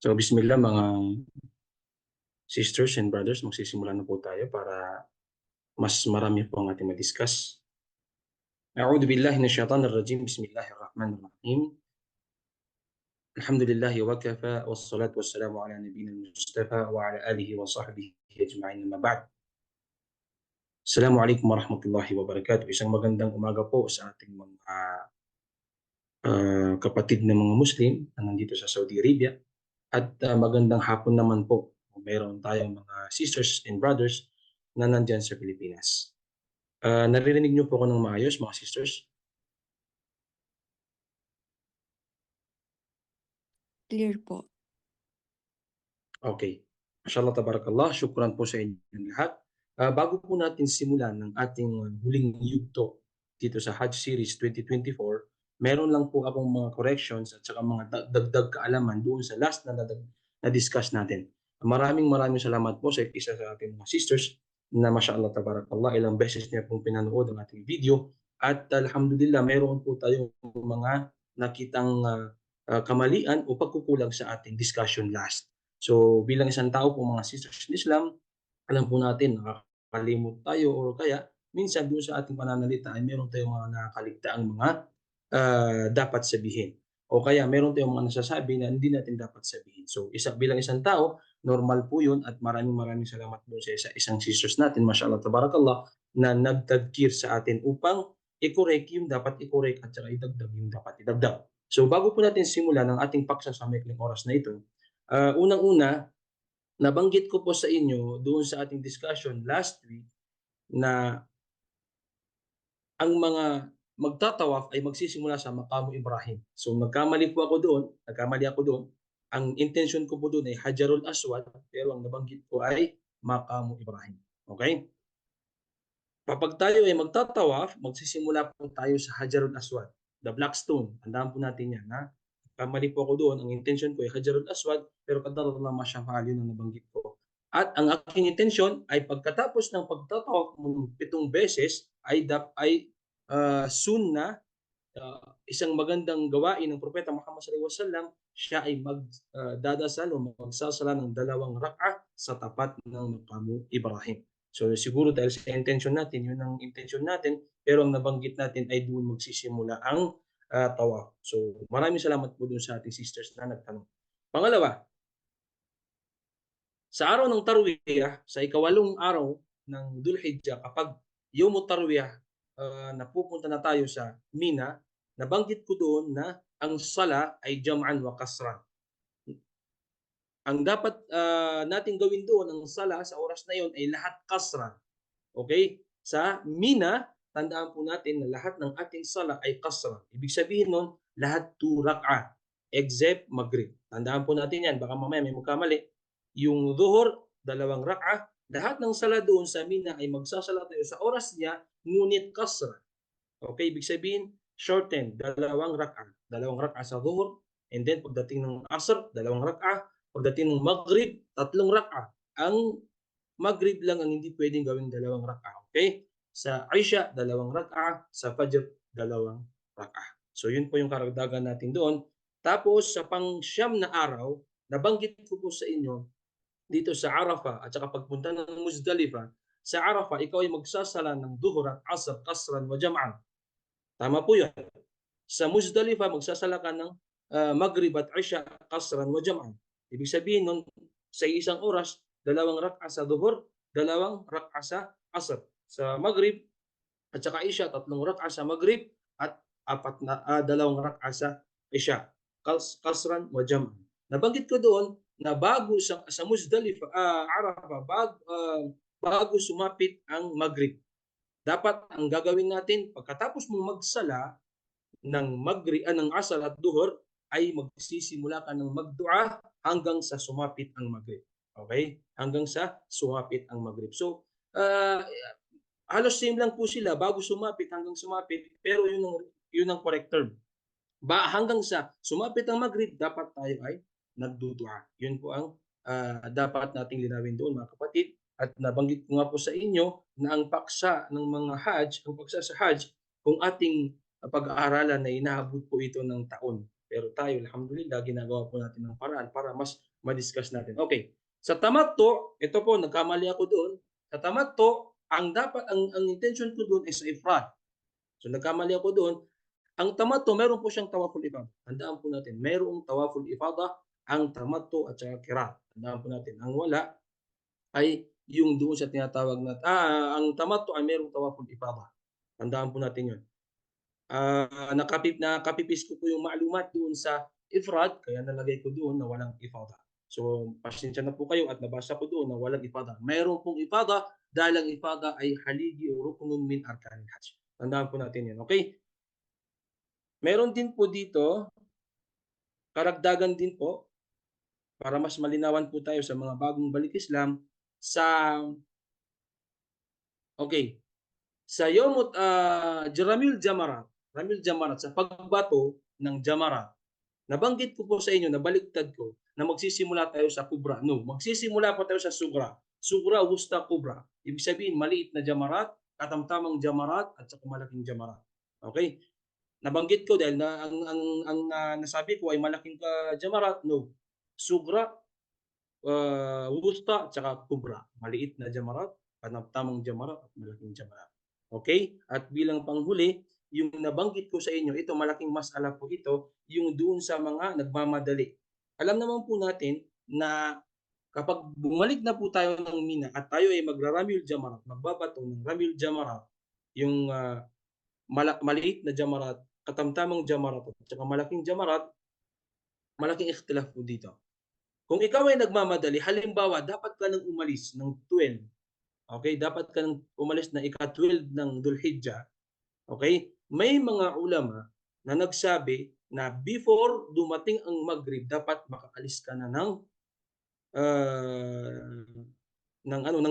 So, bismillah mga sisters and brothers, magsisimula na po tayo para mas marami po ang ating ma-discuss. A'udhu billahi minash shaitanir rajim. Bismillahirrahmanir rahim. Alhamdulillahi wa kafa wassalatu wassalamu ala nabiyyina Mustafa wa ala alihi wa sahbihi ajma'in, amma ba'd. Assalamualaikum warahmatullahi wabarakatuh. Isang magandang umaga po sa ating mga kapatid na mga Muslim na nandito sa Saudi Arabia. At magandang hapon naman po kung mayroon tayong mga sisters and brothers na nandyan sa Pilipinas. Naririnig niyo po ako ng maayos, mga sisters? Clear po. Okay. Mashallah, tabarakallah. Syukran po sa inyong lahat. Bago po natin simulan ng ating huling yugto dito sa Hajj Series 2024, meron lang po akong mga corrections at saka mga dagdag kaalaman doon sa last na discuss natin. Maraming salamat po sa isa sa ating mga sisters na mashallah tabarakallah, ilang beses niya pong pinanood ang ating video at alhamdulillah meron po tayong mga nakitang kamalian o pagkukulang sa ating discussion last. So bilang isang tao po mga sisters in Islam, alam po natin nakakalimot tayo o kaya minsan doon sa ating pananalita ay meron tayong mga nakakaligtaang mga dapat sabihin. O kaya meron tayong mga nasasabi na hindi natin dapat sabihin. So bilang isang tao, normal po yun at maraming salamat po sa isang sisters natin, mashallah tabarakallah, na nagtadkir sa atin upang i-correct yung dapat i-correct at saka idagdag yung dapat idagdag. So bago po natin simulan ang ating paksa sa maikling oras na ito, unang-una, nabanggit ko po sa inyo doon sa ating discussion last week na ang mga magtatawaf ay magsisimula sa Maqamu Ibrahim. So nagkamali ako doon. Ang intention ko po doon ay Hajarul Aswad, pero ang nabanggit ko ay Maqamu Ibrahim. Okay? Kapag tayo ay magtatawaf, magsisimula po tayo sa Hajarul Aswad, the black stone. Tandaan po natin yan, ha? Kamali po ako doon. Ang intention ko ay Hajarul Aswad, pero kadarullah masyafa'al yun ang nabanggit ko. At ang aking intention ay pagkatapos ng pagtatawaf mo 7 beses ay sunnah, isang magandang gawain ng Propeta Muhammad sallallahu alaihi wasallam, siya ay magdadasal o magsasala ng 2 rak'ah sa tapat ng Maqamu Ibrahim. So siguro dahil sa intention natin, yun ang intention natin, pero ang nabanggit natin ay doon magsisimula ang tawaf. So maraming salamat po doon sa ating sisters na nagtanong. Pangalawa, sa araw ng Tarwiyah, sa ika-8 araw ng Dhul Hijjah, kapag Yawm Tarwiyah, napupunta na tayo sa Mina, nabanggit ko doon na ang sala ay jam'an wa kasran. Ang dapat nating gawin doon, ang sala sa oras na yon ay lahat kasran. Okay? Sa Mina, tandaan po natin na lahat ng ating sala ay kasran. Ibig sabihin nun, lahat 2 rak'ah, except Maghrib. Tandaan po natin yan, baka mamaya may magkamali. Yung Dhuhr, 2 rak'ah, lahat ng sala doon sa Mina ay magsasala tayo sa oras niya, ngunit kasra. Okay, ibig sabihin, shorten, 2 rak'ah. 2 rak'ah sa Dhuhr, and then pagdating ng Asr, 2 rak'ah. Pagdating ng Maghrib, 3 rak'ah. Ang Maghrib lang ang hindi pwedeng gawing 2 rak'ah. Okay? Sa Isha, 2 rak'ah. Sa Fajr, 2 rak'ah. So yun po yung karagdagan natin doon. Tapos sa pang-siyam na araw, nabanggit ko po sa inyo dito sa Arafah at saka pagpunta ng Muzdalifah. Sa Arafah, ikaw ay magsasala ng Dhuhr at Asr, kasran wa jam'an. Tama po yun. Sa Muzdalifah, magsasala ka ng Maghrib at Isha, kasran wa jam'an. Ibig sabihin nun, sa isang oras, 2 rak'ah sa Dhuhr, 2 rak'ah sa Asr. Sa Maghrib at saka Isha, 3 rak'ah sa Maghrib at 2 rak'ah sa Isha. Kasran wa jam'an. Nabanggit ko doon na bago sa Muzdalifah, Arafah, bago sumapit ang Maghrib, dapat ang gagawin natin pagkatapos mong magsala ng Maghrib, ng Asr at Dhuhr, ay magsisimula ka ng magdua hanggang sa sumapit ang Maghrib. Okay? Hanggang sa sumapit ang Maghrib. So, halos same lang po sila, bago sumapit hanggang sumapit, pero yun ang correct term. Hanggang sa sumapit ang Maghrib, dapat tayo ay nagdudua. Yun po ang dapat nating linawin doon, mga kapatid. At nabanggit ko nga po sa inyo na ang paksa ng mga Hajj, ang paksa sa Hajj, kung ating pag-aaralan na inaabot po ito ng taon. Pero tayo, alhamdulillah, ginagawa po natin ng paraan para mas ma-discuss natin. Okay. Sa tamattu, ito po nagkamali ako doon. Sa tamattu, ang intention ko doon is ifrad. So nagkamali ako doon. Ang tamattu meron po siyang tawaful ifada. Tandaan po natin, mayroong tawaful ifada ang tamattu at saka qiran. Tandaan po natin. Ang wala ay yung doon sa tinatawag na ang tamattu ay mayroong tawaful ifada. Tandaan po natin 'yun. Nakapipis ko po yung maalumat doon sa ifrad kaya nalagay ko doon na walang ifada. So, pasensya na po kayo at nabasa ko doon na walang ifada. Mayroon pong ifada dahil ang ifada ay haligi o rukunun min arkanil hajj. Tandaan po natin 'yan, okay? Meron din po dito, karagdagan din po para mas malinawan po tayo sa mga bagong balik Islam sa okay, sa Ramil Jamarat, sa pagbato ng Jamarat. Nabanggit ko po sa inyo, nabaliktad ko, na magsisimula tayo sa kubra. No, magsisimula po tayo sa sugra. Sugra, wusta, kubra. Ibig sabihin, maliit na jamarat, katamtamang jamarat, at saka malaking jamarat. Okay? Nabanggit ko dahil nasabi ko ay malaking jamarat. No. Sugra, wusta, at saka kubra. Maliit na jamarat, katamtamang jamarat, at malaking jamarat. Okay? At bilang panghuli, yung nabanggit ko sa inyo, ito malaking masala po ito, yung doon sa mga nagmamadali. Alam naman po natin na kapag bumalik na po tayo ng Mina at tayo ay magra-Ramyul Jamarat, magbabato ng Ramyul Jamarat, yung maliit na Jamarat, katamtamang Jamarat at saka malaking Jamarat, malaking ikhtilaf po dito. Kung ikaw ay nagmamadali, halimbawa, dapat ka nang umalis ng 12. Okay? Dapat ka nang umalis na ika-12 ng Dhul-Hijjah. Okay? May mga ulama na nagsabi na before dumating ang Maghrib, dapat makaalis ka na ng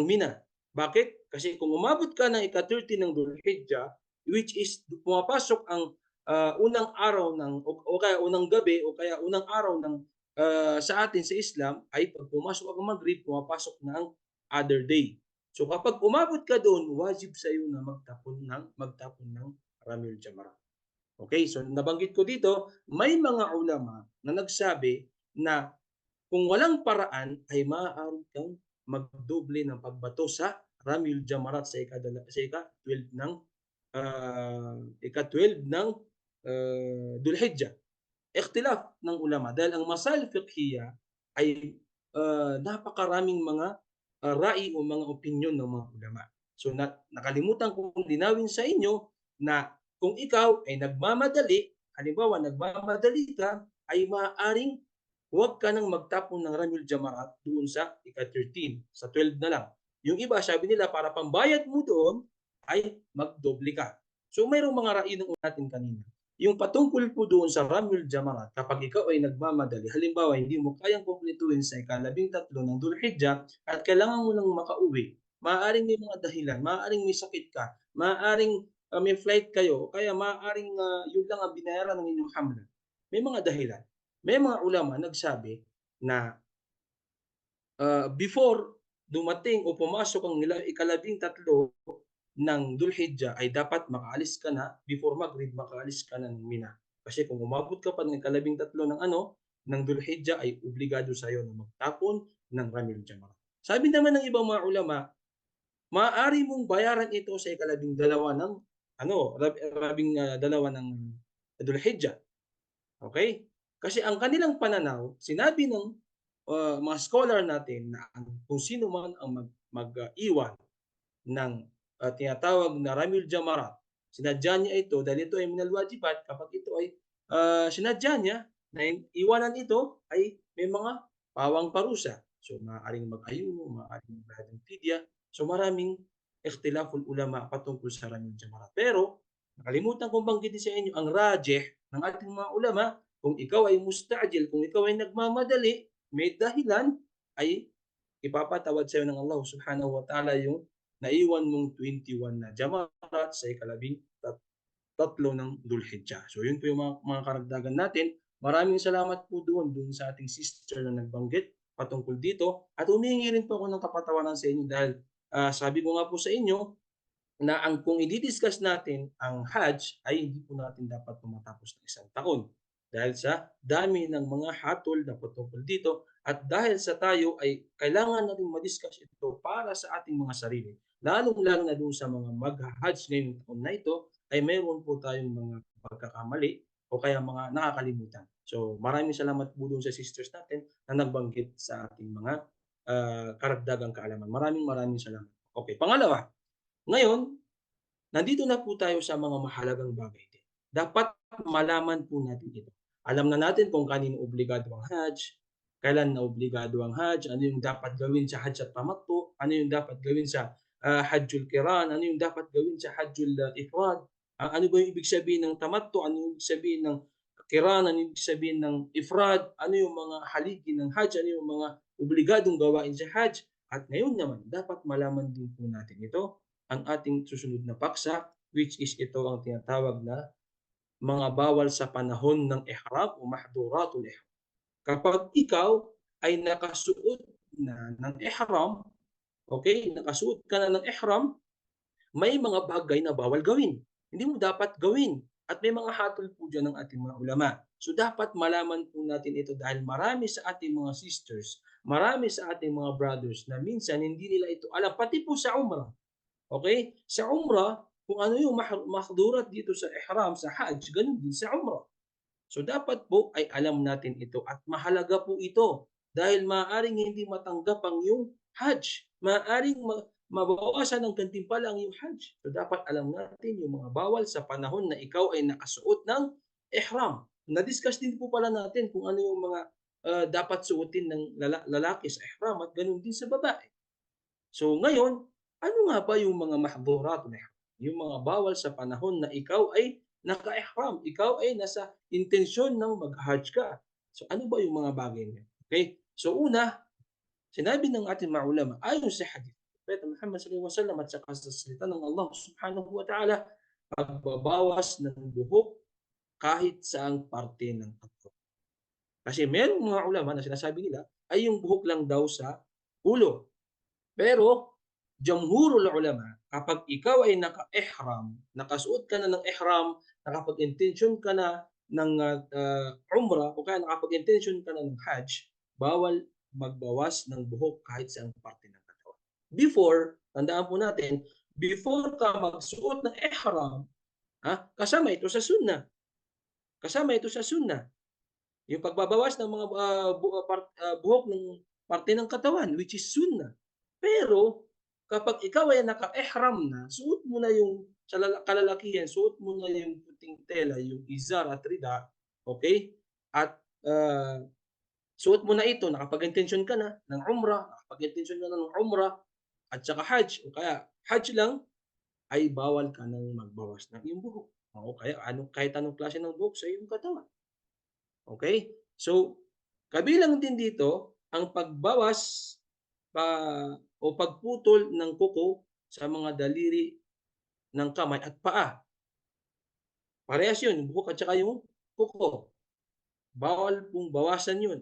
Mina. Bakit? Kasi kung umabot ka ng ika-30 ng Dhul-Hijjah, which is pumapasok ang unang araw o kaya unang gabi o kaya unang araw ng sa atin sa Islam ay pag pumasok ang Maghrib, pumapasok na ang other day. So kapag umabot ka doon, wajib sa iyo na magtapon ng Ramil Jamarat. Okay, so nabanggit ko dito, may mga ulama na nagsabi na kung walang paraan ay maaari kang magdoble ng pagbato sa Ramil Jamarat sa ika-12 ng ika-12 ng Dhul-Hijjah. Ikhtilaf ng ulama dahil ang masail fiqhiyya ay napakaraming mga rai o mga opinyon ng mga ulama. So nakalimutan kong linawin sa inyo na kung ikaw ay nagmamadali, halimbawa nagmamadali ka, ay maaaring huwag ka nang magtapon ng Ramil Jamarat doon sa ika-13, sa 12 na lang. Yung iba, sabi nila, para pambayad mo doon, ay magdoble ka. So mayroong mga rai ng natin kanina. Yung patungkol po doon sa Ramil Jamarat, kapag ikaw ay nagmamadali, halimbawa hindi mo kayang kumpletuhin sa ika-13 ng Dhul-Hijjah at kailangan mo lang makauwi, maaaring may mga dahilan, maaaring may sakit ka, maaaring may flight kayo, kaya maaaring yun lang ang binayaran ng inyong hamlan. May mga dahilan. May mga ulama nagsabi na before dumating o pumasok ang ika-13 ng Dhul-Hijjah ay dapat makaalis ka na, before Maghrib, makaalis ka na ng Mina. Kasi kung umabot ka pa ng ika-13 ng Dhul-Hijjah ay obligado sa iyo na magtapon ng Ramil Jamarat. Sabi naman ng ibang mga ulama, maaari mong bayaran ito sa ika-12 ng dalawa ng Dhul-Hijjah. Okay? Kasi ang kanilang pananaw, sinabi ng mga scholar natin na kung sino man ang mag-iwan ng tinatawag na Ramil Jamarat, sinadya niya ito dahil ito ay minal wajibat, kapag ito ay sinadya niya na iwanan ito ay may mga pawang parusa. So maaaring mag-ayuno, maaaring maglahad ng fidya. So maraming ikhtilaful ulama patungkol sa Ramil Jamarat. Pero nakalimutan kong banggitin sa inyo ang rajih ng ating mga ulama, kung ikaw ay mustajil, kung ikaw ay nagmamadali, may dahilan, ay ipapatawad sa iyo ng Allah subhanahu wa ta'ala yung naiwan mong 21 na jamarat sa ika-13 ng Dhul-Hijjah. So yun po yung mga karagdagan natin. Maraming salamat po doon sa ating sister na nagbanggit patungkol dito. At humihingi rin po ako ng kapatawaran sa inyo dahil sabi ko nga po sa inyo na kung i-discuss natin ang Hajj ay hindi po natin dapat pumatapos ng isang taon. Dahil sa dami ng mga hatol na patungkol dito At dahil sa tayo ay kailangan nating ma-discuss ito para sa ating mga sarili, lalong-lalo na dun sa mga magha-Hajj ngayong taon na ito, ay mayroon po tayong mga pagkakamali o kaya mga nakakalimutan. So, maraming salamat po dun sa sisters natin na nagbanggit sa ating mga karagdagang kaalaman. Maraming maraming salamat. Okay, pangalawa, ngayon, nandito na po tayo sa mga mahalagang bagay din. Dapat malaman po natin ito. Alam na natin kung kanino obligado ang Hajj, kailan na obligado ang Hajj, ano yung dapat gawin sa Hajj at Tamattu, ano yung dapat gawin sa Hajjul Qiran, ano yung dapat gawin sa Hajjul Ifrad, ano ba yung ibig sabihin ng Tamattu, ano yung ibig sabihin ng Qiran, ano yung ibig sabihin ng Ifrad, ano yung mga haligi ng Hajj, ano yung mga obligadong gawain sa Hajj. At ngayon naman, dapat malaman din po natin ito ang ating susunod na paksa, which is ito ang tinatawag na mga bawal sa panahon ng ihram o mahduratul ihram. Kapag ikaw ay nakasuot na ng ihram, okay, nakasuot ka na ng ihram, may mga bagay na bawal gawin. Hindi mo dapat gawin. At may mga hatol po dyan ng ating mga ulama. So dapat malaman po natin ito dahil marami sa ating mga sisters, marami sa ating mga brothers na minsan hindi nila ito alam. Pati po sa Umrah. Okay? Sa Umrah, kung ano yung mahdurat dito sa ihram, sa Hajj, ganun din sa Umrah. So dapat po ay alam natin ito at mahalaga po ito dahil maaaring hindi matanggap ang iyong Hajj. Maaaring mabawasan ng gantimpala ang iyong Hajj. So dapat alam natin yung mga bawal sa panahon na ikaw ay nakasuot ng ihram. Na-discuss din po pala natin kung ano yung mga dapat suotin ng lalaki sa ihram at ganun din sa babae. So ngayon, ano nga ba yung mga mahdhurat na yung mga bawal sa panahon na ikaw ay naka-ihram, ikaw ay nasa intensyon ng mag-hajj ka. So ano ba yung mga bagay niyan? Okay? So una, sinabi ng ating mga ulama, ayon sa hadith, Propeta Muhammad sallallahu alaihi wasallam at saka sa salita ng Allah subhanahu wa ta'ala, pagbabawas ng buhok kahit saang parte ng katawan. Kasi merong mga ulama na sinasabi nila ay yung buhok lang daw sa ulo. Pero jamhurul ulama, kapag ikaw ay naka-ihram, nakasuot ka na ng ihram, nakapag-intention ka na ng umrah o kaya nakapag-intention ka na ng hajj, bawal magbawas ng buhok kahit sa parte ng katawan. Before, tandaan po natin, before ka magsuot ng ihram, kasama ito sa sunnah. Kasama ito sa sunnah. Yung pagbabawas ng mga buhok ng parte ng katawan, which is sunnah. Pero kapag ikaw ay naka-ihram na, suot mo na yung sa kalalakihan, suot mo na yung puting tela, yung izar at rida, okay? At suot mo na ito, nakapag-intensyon ka na ng umrah, nakapag-intensyon ka na ng umrah, at saka hajj, o kaya hajj lang, ay bawal ka nang magbawas ng iyong buhok. O kaya kahit anong klase ng buhok sa iyong katawan. Okay? So, kabilang din dito ang pagbawas pa o pagputol ng kuko sa mga daliri ng kamay at paa. Parehas yun, yung buhok at saka yung kuko. Bawal pong bawasan yun.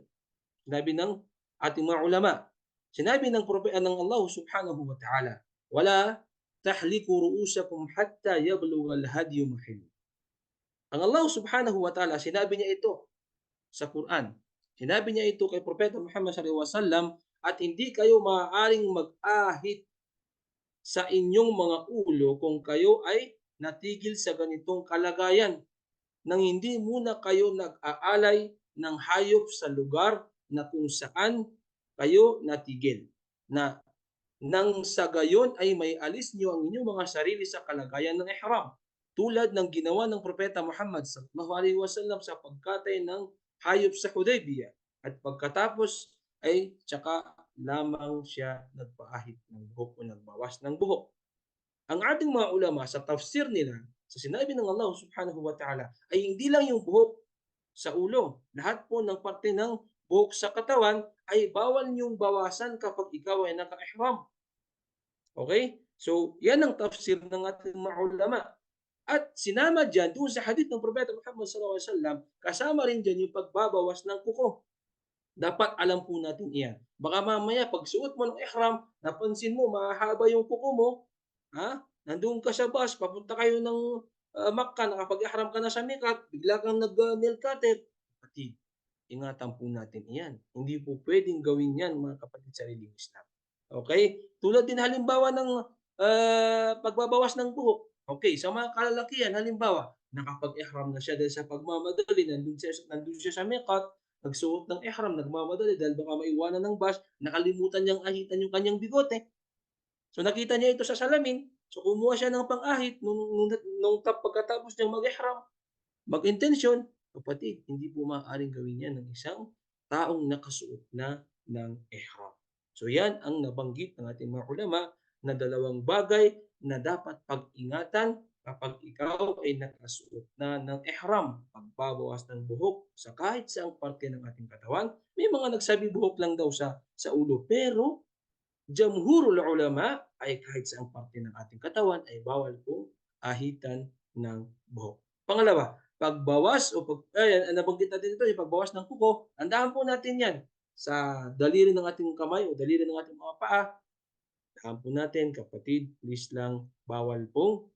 Sinabi ng ating mga ulama. Sinabi ng propeta ng Allah subhanahu wa ta'ala, wala tahliku ru'usakum hatta yablugha al-hadyu mahil. Ang Allah subhanahu wa ta'ala, sinabi niya ito sa Quran. Sinabi niya ito kay Propeta Muhammad sallallahu alaihi wasallam at hindi kayo maaaring mag-ahit sa inyong mga ulo kung kayo ay natigil sa ganitong kalagayan nang hindi muna kayo nag-aalay ng hayop sa lugar na kung saan kayo natigil. Na nang sa gayon ay may alis niyo ang inyong mga sarili sa kalagayan ng ihram. Tulad ng ginawa ng Propeta Muhammad sallallahu alaihi wasallam sa pagkatay ng hayop sa Hudaybiyah. At pagkatapos ay tsaka lamang siya nagpaahit ng buhok o nagbawas ng buhok. Ang ating mga ulama sa tafsir nila, sa sinabi ng Allah subhanahu wa ta'ala, ay hindi lang yung buhok sa ulo. Lahat po ng parte ng buhok sa katawan ay bawal niyong bawasan kapag ikaw ay naka-ihram. Okay? So, yan ang tafsir ng ating mga ulama. At sinama dyan, doon sa hadith ng Propeta Muhammad sallallahu alaihi wasallam, kasama rin dyan yung pagbabawas ng kuko. Dapat alam po natin iyan. Baka mamaya, pag suot mo ng ihram, napansin mo, mahaba yung kuko mo, nandun ka sa bus, papunta kayo ng Makkah, nakapag-ihram ka na sa Mikat, bigla kang nag-nail cutter, kapatid, ingatan po natin iyan. Hindi po pwedeng gawin yan mga kapatid sa relihiyong Islam. Okay? Tulad din halimbawa ng pagbabawas ng buhok. Okay, sa mga kalalakihan halimbawa, nakapag-ihram na siya dahil sa pagmamadali, nandun siya sa miqat, nagsuot ng ihram, nagmamadali dahil baka maiwanan ng bus, nakalimutan niyang ahitan yung kanyang bigote. So nakita niya ito sa salamin, so kumuha siya ng pang-ahit pagkatapos niyang mag-ihram, mag-intensyon, kapatid, hindi po maaaring gawin yan ng isang taong nakasuot na ng ihram. So yan ang nabanggit ng ating mga ulama na dalawang bagay na dapat pag-ingatan kapag ikaw ay nakasuot na ng ihram, pagbabawas ng buhok sa kahit saang parte ng ating katawan. May mga nagsabi buhok lang daw sa ulo, pero jamhurul ulama ay kahit saang parte ng ating katawan ay bawal pong ahitan ng buhok. Pangalawa, pagbawas o nabanggit natin ito, yung pagbawas ng kuko, tandaan po natin yan sa daliri ng ating kamay o daliri ng ating mga paa. Tandaan po natin, kapatid, please lang, bawal pong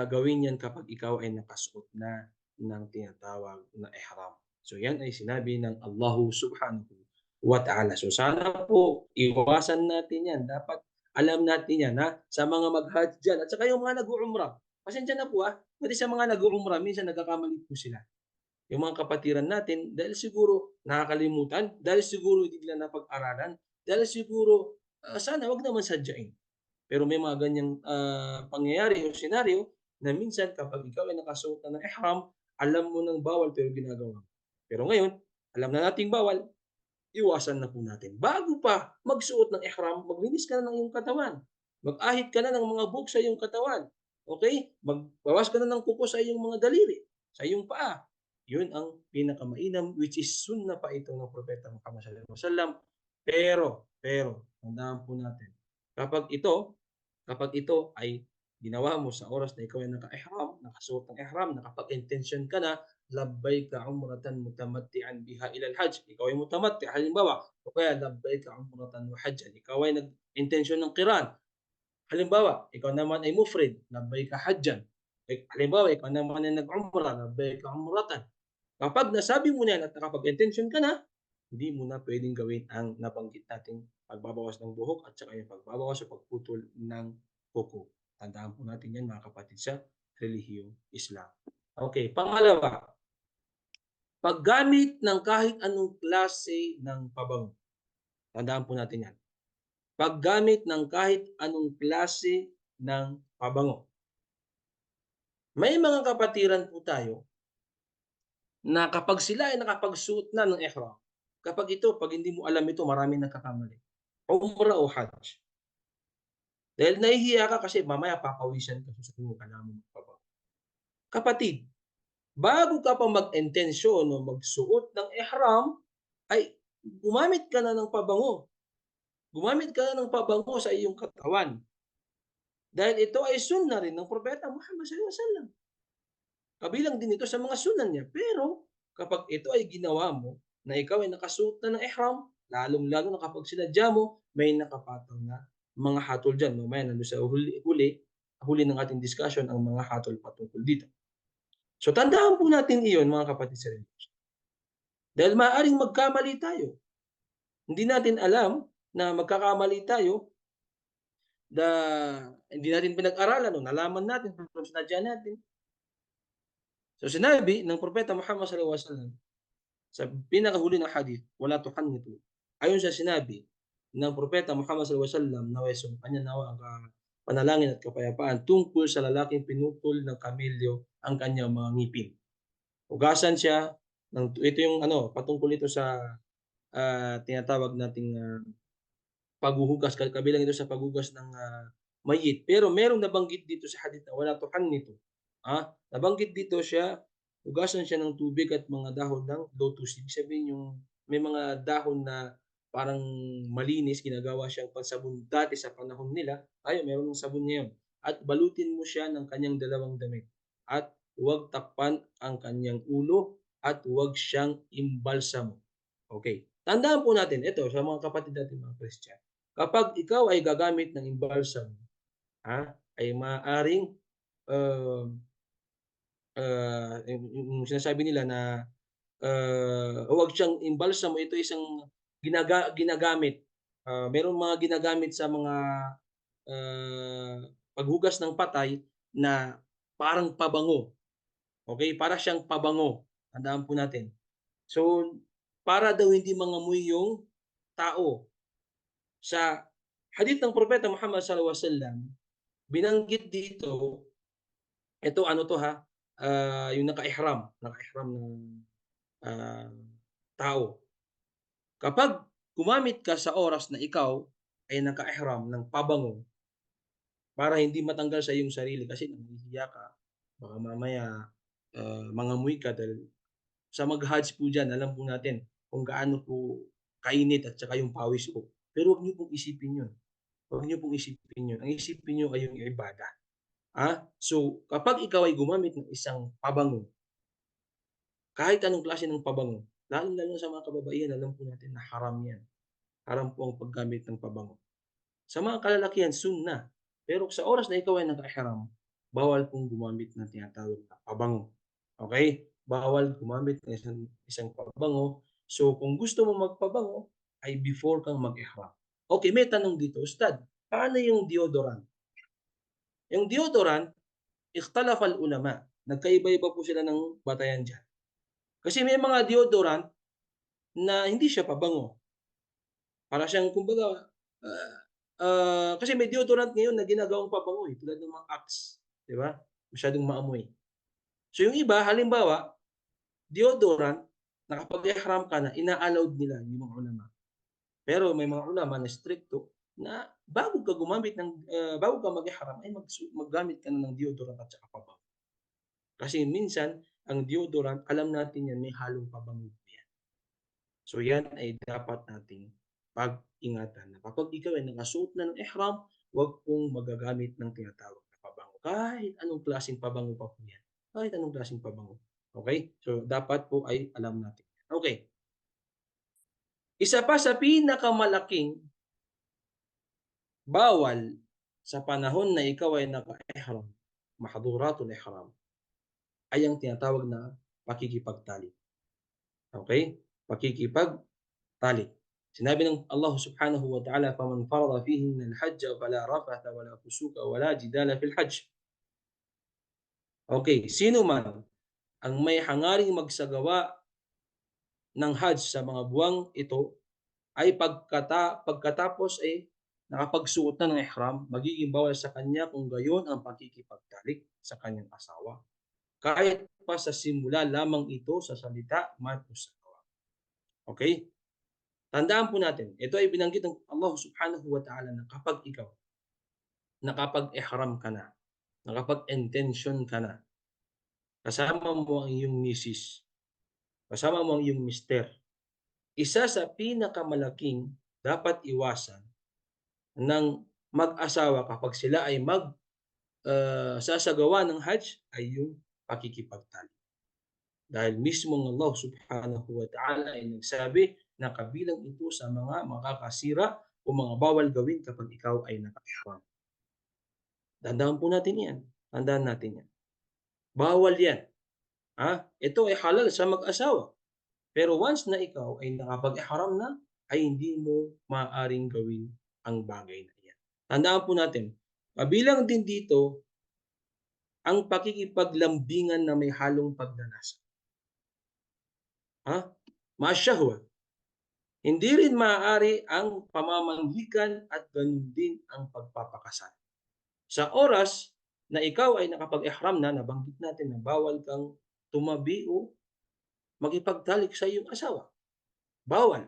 gawin yan kapag ikaw ay nakasuot na ng tinatawag na ihram. So yan ay sinabi ng Allah subhanahu wa ta'ala. So sana po iwasan natin yan. Dapat alam natin yan sa mga mag-hajj dyan. At saka yung mga nag-uumrah. Pasensya na po pati sa mga nag-uumrah, minsan nagkakamali po sila. Yung mga kapatiran natin, dahil siguro nakakalimutan, dahil siguro hindi nila napag-aralan, dahil siguro sana wag naman sadyain. Pero may mga ganyang pangyayari o senaryo na minsan kapag ikaw ay nakasuot na ng ihram, alam mo ng bawal pero ginagawa mo. Pero ngayon, alam na nating bawal, iwasan na po natin. Bago pa magsuot ng ihram, maglinis ka na ng iyong katawan. Mag-ahit ka na ng mga buhok sa iyong katawan. Okay? Magbawas ka na ng kuko sa iyong mga daliri, sa iyong paa. Yun ang pinakamainam, which is sunna pa ito ng Propeta Muhammad sallallahu alaihi wasallam. Pero, tandaan po natin, kapag ito ay ginawa mo sa oras na ikaw ay naka-ihram, nakasuot ng ihram, nakapag-intention ka na, labbaika umratan mutamatti'an biha ila al-hajj. Ikaw ay mutamatti, halimbawa, o kaya labbaika umratan wa hajjan. Ikaw ay nag-intention ng qiran. Halimbawa, ikaw naman ay mufrid, labbaika hajjan. Halimbawa, ikaw naman ay nag-umrah, labbaika umratan. Kapag nasabi mo na yan at nakapag-intention ka na, hindi mo na pwedeng gawin ang nabanggit nating pagbabawas ng buhok at saka yung pagbabawas o pagputol ng kuko. Tandaan po natin yan mga kapatid sa relihiyong Islam. Okay, pangalawa, paggamit ng kahit anong klase ng pabango. Tandaan po natin yan. Paggamit ng kahit anong klase ng pabango. May mga kapatiran po tayo na kapag sila ay nakapagsuot na ng ihram, pag hindi mo alam ito, maraming nagkakamali. Umrah o Hajj. Dahil nahihiya ka kasi mamaya papawisan ka, sasabihin mo kailangan mo magpabango. Kapatid, bago ka pa mag-intensyon o magsuot ng ihram, ay gumamit ka na ng pabango. Gumamit ka na ng pabango sa iyong katawan. Dahil ito ay sunna rin ng Propeta Muhammad sallallahu alaihi wasallam. Kabilang din ito sa mga sunan niya. Pero kapag ito ay ginawa mo, na ikaw ay nakasuot na ng ihram, lalong-lalo na kapag sinadya mo, may nakapataw na mga hatol dyan. Mamaya nandun sa huli ng ating discussion ang mga hatol patungkol dito. So tandaan po natin iyon mga kapatid sa religion. Dahil maaaring magkamali tayo. Hindi natin alam na magkakamali tayo na hindi natin pinag-aralan o nalaman natin kung sinadya natin. So sinabi ng Propeta Muhammad sallallahu alaihi wasallam sa pinakahuli ng hadith, wala tuhannitu. Ayon sa sinabi ng Propeta Muhammad sallallahu alaihi wasallam, naway kanya nawa ang panalangin at kapayapaan tungkol sa lalaking pinutol ng kamilyo ang kanyang mga ngipin. Hugasan siya ito yung patungkol ito sa tinatawag nating paghuhugas, kabilang ito sa paghugas ng mayit. Pero merong nabanggit dito sa hadith na wala tuhannitu. Nabanggit dito siya, hugasan siya ng tubig at mga dahon ng lotus. Ibig sabihin yung may mga dahon na parang malinis, ginagawa siyang pansabon dati sa panahon nila. Meron ng sabon ngayon. At balutin mo siya ng kanyang dalawang damit. At huwag takpan ang kanyang ulo at huwag siyang imbalsamo. Okay. Tandaan po natin, ito sa mga kapatid natin mga Christian. Kapag ikaw ay gagamit ng imbalsamo, ay maaaring yung sinasabi nila na huwag siyang imbalsamo, ito isang ginagamit, merong mga ginagamit sa mga, ah, paghugas ng patay na parang pabango, okey? Para siyang pabango, tandaan po natin. So, para daw hindi mangamoy yung tao. Sa hadith ng Propeta Muhammad sallallahu alaihi wasallam, binanggit dito, ito ano 'to ha, yung naka-ihram ng, ah, tao. Kapag gumamit ka sa oras na ikaw ay naka-ihram ng pabango, para hindi matanggal sa iyong sarili kasi nahihiya ka, baka mamaya, mangamoy ka dahil sa mag-Hajj po diyan alam po natin kung gaano po kainit at saka yung pawis po. Pero 'wag niyo pong isipin yun, 'wag niyo pong isipin yun. Ang isipin niyo ay yung ibada, So kapag ikaw ay gumamit ng isang pabango, kahit anong klase ng pabango, lalong-lalo na sa mga kababaihan alam po natin na haram yan. Haram po ang paggamit ng pabango. Sa mga kalalakihan sunnah, pero sa oras na ikaw ay naka-ihram, bawal pong gumamit ng tinatawag na pabango, okey? Bawal gumamit ng isang isang pabango. So kung gusto mo magpabango ay before kang mag-ihram. Okey, may tanong dito, Ustad, paano yung deodorant? Yung deodorant, ikhtalafa al-ulama, nagkaiba-iba po sila ng batayan diyan. Kasi may mga deodorant na hindi siya pabango, para siyang kumbaga, ah, kasi may deodorant ngayon na ginagawang pabango, tulad ng mga Axe, 'di ba? Masyadong maamoy. So yung iba halimbawa, deodorant na kapag ihram ka na, ina-allowed nila yung mga ulama. Pero may mga ulama na strikto na bago ka mag-ihram ay maggamit ka na ng deodorant at saka pabango. Kasi minsan ang deodorant alam natin yan may halong pabango yan. So yan ay dapat nating pag-ingatan na kapag ikaw ay nakasuot na ng ihram, 'wag pong magagamit ng tinatawag na pabango. Kahit anong klaseng pabango pa po yan, kahit anong klaseng pabango, okey? So dapat po ay alam natin yan. Okey, isa pa sa pinakamalaking bawal sa panahon na ikaw ay naka-ihram, mahdhuratul ihram, ay ang tinatawag na pakikipagtalik, okey? Pakikipagtalik. Sinabi ng Allah Subhanahu wa Ta'ala, "Faman farada fihinna al-hajja fala rafatha wala fusuqa wala jidala fil hajj." Okey, sino man ang may hangaring magsagawa ng hajj sa mga buwang ito ay pagkatapos ay nakapagsuot na ng ihram, magiging bawal sa kanya kung gayon ang pakikipagtalik sa kanyang asawa. Kahit pa sa simula lamang ito sa salita man o sa gawa. Okey? Tandaan po natin, ito ay binanggit ng Allah Subhanahu wa Ta'ala na kapag ikaw nakapag-ihram ka na, nakapag-intensyon ka na, kasama mo ang iyong misis, kasama mo ang iyong mister, isa sa pinakamalaking dapat iwasan ng mag-asawa kapag sila ay sasagawa ng Hajj ay yung pakikipagtalik. Dahil mismong Allah Subhanahu wa Ta'ala ay nagsabi na kabilang ito sa mga makakasira o mga bawal gawin kapag ikaw ay naka-ihram. Tandaan po natin 'yan, tandaan natin 'yan. Bawal 'yan, ito ay halal sa mag-asawa. Pero once na ikaw ay nakapag-ihram na, ay hindi mo maaaring gawin ang bagay na 'yan. Tandaan po natin, kabilang din dito ang pakikipaglambingan na may halong pagnanasa, masyahwa. Hindi rin maaari ang pamamanghikan at gano'n din ang pagpapakasal. Sa oras na ikaw ay nakapag-ihram na, nabanggit natin na bawal kang tumabi o makipagtalik sa iyong asawa. Bawal.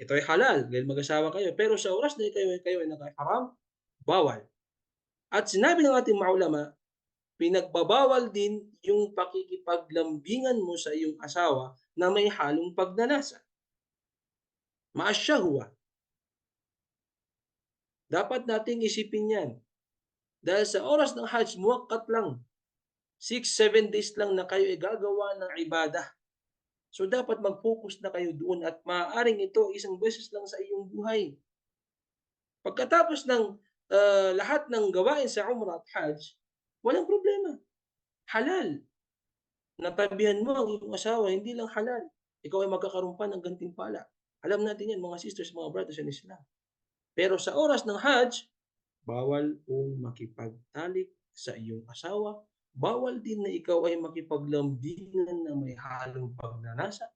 Ito ay halal dahil mag-asawa kayo. Pero sa oras na kayo ay naka-ihram, bawal. At sinabi ng ating mga ulama, pinagbabawal din yung pakikipaglambingan mo sa iyong asawa na may halong pagnanasa. Ma'asyahwa. Dapat nating isipin yan. Dahil sa oras ng Hajj, muwakkat lang. 6-7 days lang na kayo ay gagawa ng ibadah. So dapat mag-focus na kayo doon at maaaring ito isang beses lang sa iyong buhay. Pagkatapos ng lahat ng gawain sa Umrah at Hajj, walang problema. Halal. natabihan mo ang iyong asawa, hindi lang halal, ikaw ay magkakaroon pa ng gantimpala. Alam natin yan mga sisters, mga brothers in Islam. Pero sa oras ng Hajj, bawal kong makipagtalik sa iyong asawa, bawal din na ikaw ay makipaglambingan na may halong pagnanasa.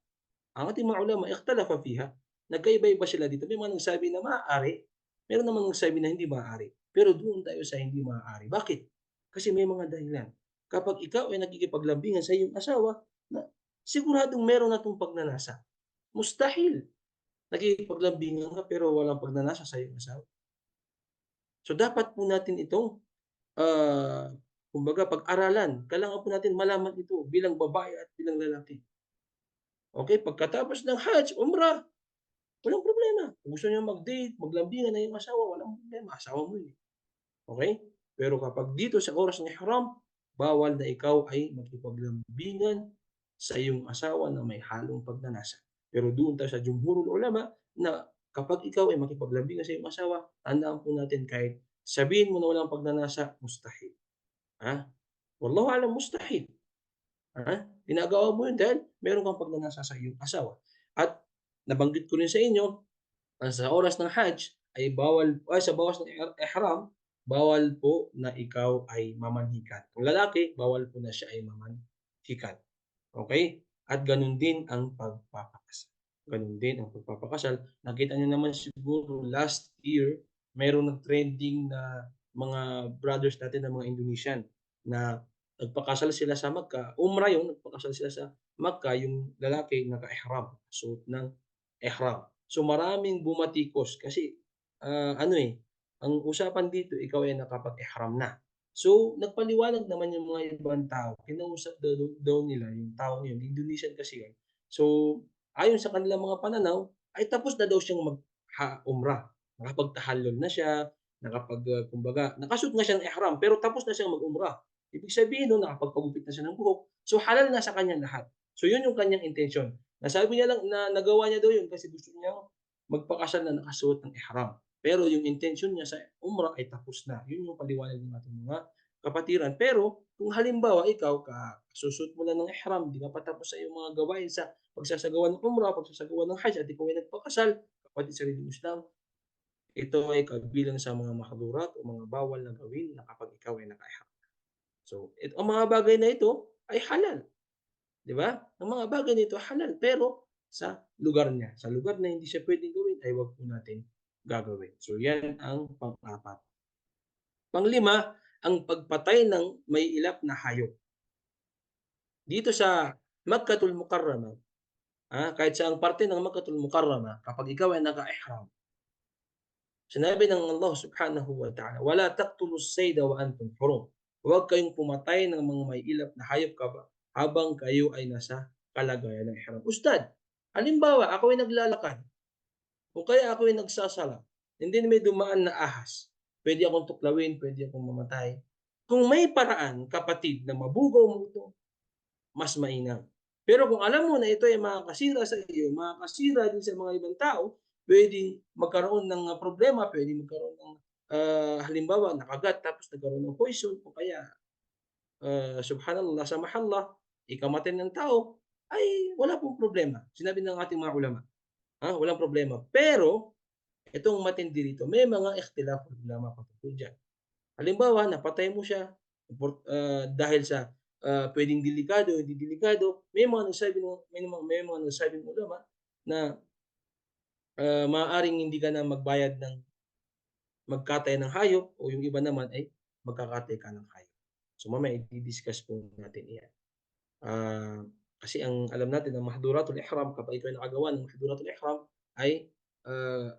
Ang ating mga ulama ikhtalafa fiha, nagkaiba-iba sila dito. May mga nagsabi na maaari, meron namang nagsabi na hindi maaari. Pero doon tayo sa hindi maaari. Bakit? Kasi may mga dahilan. Kapag ikaw ay nakikipaglambingan sa iyong asawa, na siguradong meron na 'tong pagnanasa. Mustahil nakikipaglambingan ka pero walang pagnanasa sa iyong asawa. So dapat po natin itong, ah, kumbaga pag-aralan. Kailangan po natin malaman ito bilang babae at bilang lalaki. Okay, pagkatapos ng Hajj, Umrah, walang problema. Kung gusto niyo mag-date, maglambingan na yung asawa, walang problema, asawa mo yun, okey? Pero kapag dito sa oras ng ihram, bawal na ikaw ay makipaglambingan sa iyong asawa na may halong pagnanasa. Pero doon tayo sa jumhurul ulama na kapag ikaw ay makipaglambingan sa iyong asawa, tandaan po natin kahit sabihin mo na walang pagnanasa, mustahil, ha? Wallahu a'lam, mustahil, ginagawa mo yun dahil meron kang pagnanasa sa iyong asawa. At nabanggit ko rin sa inyo sa oras ng Hajj ay sa bawas ng ihram, bawal po na ikaw ay mamanhikan. Kung lalaki, bawal po na siya ay mamanhikan, okey? At gano'n din ang pagpapakasal, gano'n din ang pagpapakasal. Nakita niyo naman siguro last year, mayroong nag-trending na mga brothers natin na mga Indonesian na nagpakasal sila sa Makkah, umrah 'yun, nagpakasal sila sa Makkah, yung lalaki naka-ihram, suot ng ihram. So, maraming bumatikos kasi, ano, ang usapan dito ikaw ay nakapag-ihram na. So, nagpaliwanag naman yung mga ibang tao, kinausap daw nila yung taong yun, Indonesian kasi yun. So, ayon sa kanilang mga pananaw, ay tapos na daw siyang umrah. Nakapagtahallul na siya, kumbaga nakasuot na siya ng ihram pero tapos na siyang mag-umrah. Ibig sabihin nun nakapagpagupit na siya ng buhok, so halal na sa kanya lahat. So, yun yung kanyang intensyon. Nasabi niya lang na nagawa niya daw yun kasi gusto niyang magpakasal na nakasuot ng ihram. Pero yung intention niya sa umrah ay tapos na. Yun yung paliwanag ng ating mga kapatiran. Pero kung halimbawa ikaw susut mo lang ng ihram, di ka pa tapos sa iyong mga gawain sa pagsasagawa ng umrah, pagsasagawa ng hajj at ikaw ay nagpakasal, kapatid sa relihiyon Islam, ito ay kabilang sa mga mahdurat o mga bawal na gawin na kapag ikaw ay naka-ihram. So, ang mga bagay na ito ay halal. 'Di ba? Ang mga bagay nito halal, pero sa lugar niya. Sa lugar na hindi siya puwedeng gawin ay wag po natin gagawin. So 'yan ang pang-apat. Panglima, ang pagpatay ng may ilap na hayop. Dito sa Makkatul Mukarramah, kahit saang parte ng Makkatul Mukarramah, kapag ikaw ay naka-ihram, sinabi ng Allah Subhanahu wa Ta'ala, "Wala taqtulus sayda wa antum hurum." Huwag kayong pumatay ng mga may ilap na hayop habang kayo ay nasa kalagayan ng ihram. Ustad, halimbawa ako ay naglalakad o kaya ako ay nagsasala, and then may dumaan na ahas. Puwede akong tuklawin, puwede akong mamatay. Kung may paraan, kapatid, na mabugaw mo ito, mas mainam. Pero kung alam mo na ito ay makakasira sa iyo, makakasira din sa mga ibang tao, puwedeng magkaroon ng problema, puwedeng magkaroon ng, halimbawa nakagat tapos nagkaroon ng poison o kaya, subhanallah, samahallah, ikamatay ng tao, ay wala pong problema. Sinabi ng ating mga ulama, walang problema. Pero itong matindi rito, may mga ikhtilaf ulama patungkol diyan. Halimbawa, napatay mo siya dahil sa, puwedeng delikado, hindi delikado. May mga nagsabing ulama na, maaaring hindi ka na magbayad ng magkatay ng hayop o yung iba naman ay magkakatay ka ng hayop. So, mamaya i-di-discuss po natin iyan. Ah, Kasi ang alam natin ang mahduratul ihram, kapag ikaw ay nakagawa ng mahduratul ihram ay,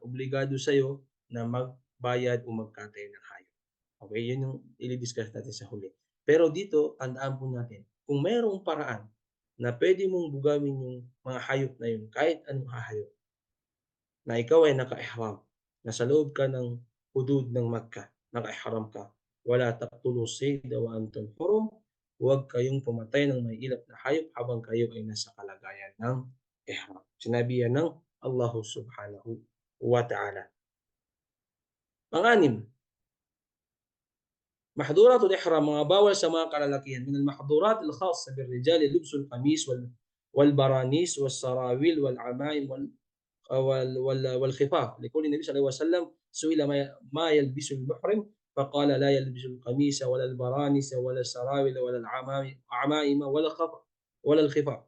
obligado sa'yo na magbayad o magkatay ng hayop. Okay, yun yung i-discuss natin sa huli. Pero dito tandaan po natin, kung mayroong paraan na puwede mong bugawin yung mga hayop na yun, kahit anong hayop, na ikaw ay naka-ihram, nasa loob ka ng hudud ng Makkah, naka-ihram ka, wala taqtulu sayda wa antum hurum, huwag kayong pumatay ng may ilap na hayop habang kayo ay nasa kalagayan ng ihram. Sinabi yan ng Allah Subhanahu wa Ta'ala. Pang-anim, محظورات الإحرام mga bawal sa mga kalalakihan من المحظورات الخاصة بالرجال لبس القميص والبرانيس والسراويل والعمائم والخفاف لقول النبي صلى الله عليه وسلم سئل ما يلبس المحرم فقال لا يلبس القميص ولا البرانس ولا السراويل ولا العمائم ولا الخفاف.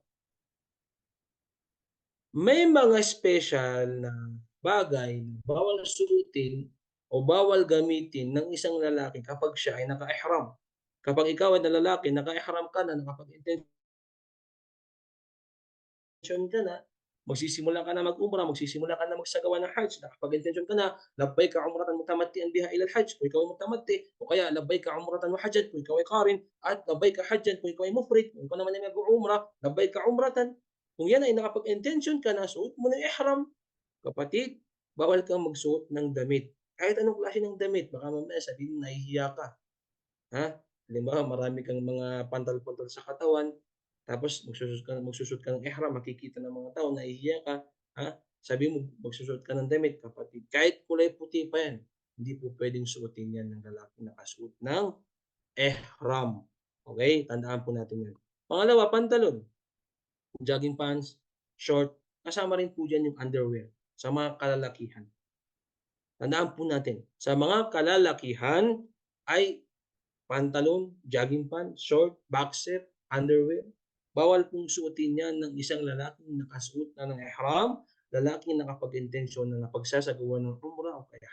May mga special na bagay na bawal suotin o bawal gamitin ng isang lalaki kapag siya ay naka-ihram. Kapag ikaw ay na lalaki, naka-ihram ka na, nakapag-intensyon ka na, magsisimula ka na mag-umrah, magsisimula ka na magsagawa ng Hajj, nakapag-intensyon ka na, labbayka umratan mutamattian biha ila al-Hajj kung ikaw ay mutamatti, o kaya labbayka umratan wa hajjan kung ikaw ay qarin, at labbayka hajjan kung ikaw ay mufrid, kung ikaw naman ay nag-uumrah, labbayka umratan. Kung yan ay nakapag-intensyon ka na, suot mo ng ihram. Kapatid, bawal kang magsuot ng damit. Kahit anong klase ng damit, baka mamaya sabihin mo nahihiya ka, ha? Halimbawa, marami kang mga pantal-pantal sa katawan, tapos magsusuot ka ng ihram, makikita ng mga tao, nahihiya ka, ha? Sabihin mo magsusuot ka ng damit, kapatid, kahit kulay puti pa yan, hindi po puwedeng suotin yan ng lalaking nakasuot ng ihram. Okey, tandaan po natin yan. Pangalawa, pantalon, jogging pants, short, kasama rin po diyan yung underwear sa mga kalalakihan. Tandaan po natin, sa mga kalalakihan ay pantalon, jogging pants, short, boxer, underwear, bawal pong suotin yan ng isang lalaking nakasuot na ng ihram, lalaking nakapag-intensyon na napagsasagawa ng umrah o kaya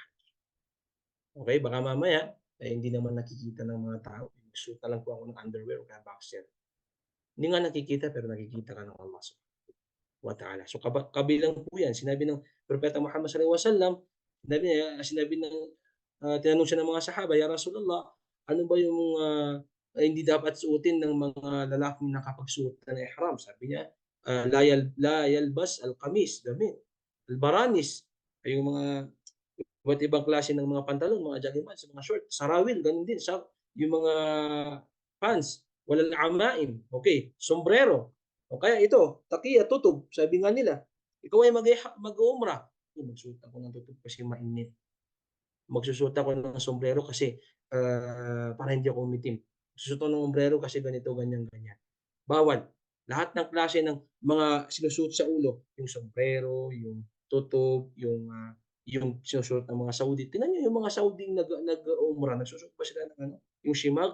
okey, baka mamaya, hindi naman nakikita ng mga tao, nagsuot na lang po ako ng underwear o kaya boxer. Hindi nga nakikita pero nakikita ka ng Allah wa ta'ala. So kabilang po 'yan, sinabi ng Propeta Muhammad sallallahu alaihi wasallam, sinabi ng, tinanong siya ng mga sahaba, "Ya Rasulullah, ano ba yung, hindi dapat suotin ng mga lalaking nakapagsuot na ng ihram?" Sabi niya, la yalbas al-qamis, damit, al-baranis, ay yung mga iba't ibang klase ng mga pantalon, mga jogging pants, mga short, sarawil, gano'n din, yung mga pants, walang amaim, okey, sombrero, o kaya ito, takiya, tutup, sabi nga nila, ikaw ay mag-uumrah, magsuot ako ng tutup kasi mainit, magsusuot ako ng sombrero kasi, para hindi ako umitim, magsusuot ako ng sombrero kasi ganito, ganyan, ganyan. Bawal. Lahat ng klase ng mga sinusuot sa ulo, yung sombrero, yung tutup, yung sinusuot ng mga Saudi. Tingnan niyo yung mga Sauding nag-umrah, nagsusuot ba sila ng ano, yung shimag,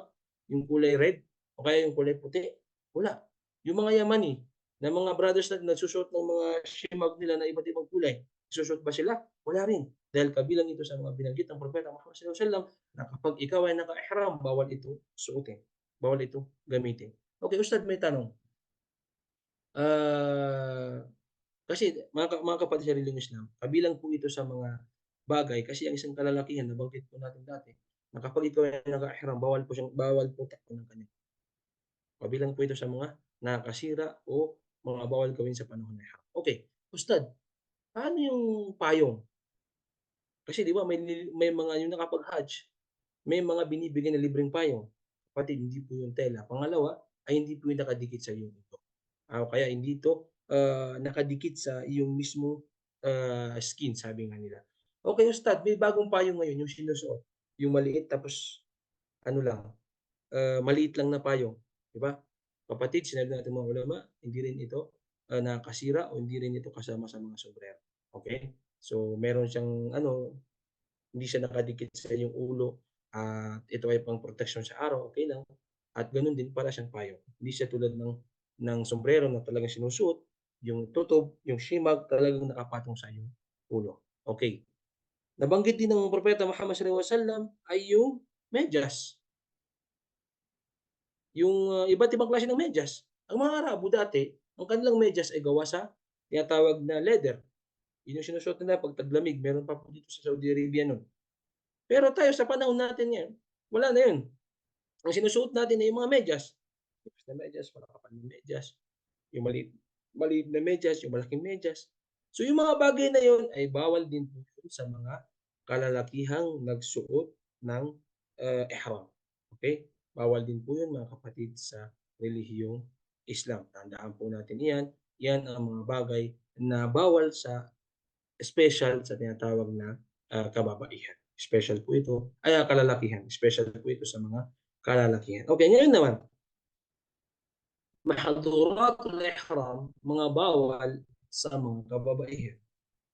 yung kulay red o kaya yung kulay puti? Wala. Yung mga Yamani na mga brothers natin nagsusuot ng mga shimag nila na iba't ibang kulay, nagsusuot ba sila? Wala rin. Dahil kabilang ito sa mga binanggit ng Propeta Muhammad sallallahu alaihi wasallam na kapag ikaw ay naka-ihram, bawal ito suotin, bawal ito gamitin. Okay, ustad may tanong. Ah, kasi mga kapatid sa relihiyong Islam, kabilang po ito sa mga bagay kasi ang isang kalalakihan nabanggit po natin dati, na kapag ikaw ay naka-ihram bawal po takpan ng kanya. Kabilang po ito sa mga nakakasira o mga bawal gawin sa panahon ng ihram. Okay, ustad, paano yung payong? Kasi 'di ba may mga yung nakapag-Hajj, may mga binibigay na libreng payong. Kapatid, hindi po yung tela. Pangalawa ay hindi po yung nakadikit sa iyong ulo. O kaya hindi ito, nakadikit sa iyong mismong, skin sabi nga nila. Okay, ustad, may bagong payong ngayon yung sinusuot, yung maliit tapos ano lang, maliit lang na payong, 'di ba? Kapatid, sinabi ng ating mga ulama, hindi rin ito, nakakasira o hindi rin ito kasama sa mga sombrero, okey? So, meron siyang ano, hindi siya nakadikit sa iyong ulo at ito ay pang-proteksyon sa araw, okey lang. At gano'n din para siyang payong. Hindi siya tulad ng sombrero na talagang sinusuot, yung tutob, yung shimag talagang nakapatong sa iyong ulo. Okey. Nabanggit din ng Propeta Muhammad sallallahu alaihi wasallam ay yung medyas, yung, iba't ibang klase ng medyas. Ang mga Arabo dati, ang kanilang medyas ay gawa sa tinatawag na leather. Yun yung sinusuot nila 'pag taglamig, meron pa po dito sa Saudi Arabia nun. Pero tayo sa panahon natin ngayon, wala na yun. Ang sinusuot natin ay yung mga medyas. Tipis na medyas, makakapal na medyas, yung maliit na medyas, yung malaking medyas. So yung mga bagay na yun ay bawal din po yun sa mga kalalakihang nagsuot ng, ihram, okey? Bawal din po yun mga kapatid sa relihiyong Islam. Tandaan po natin iyan, yan ang mga bagay na bawal sa espesyal sa tinatawag na, kababaihan. Special po ito ay kalalakihan, special po ito sa mga kalalakihan. Okay, ngayon naman, mahdhuratul ihram, mga bawal sa mga kababaihan.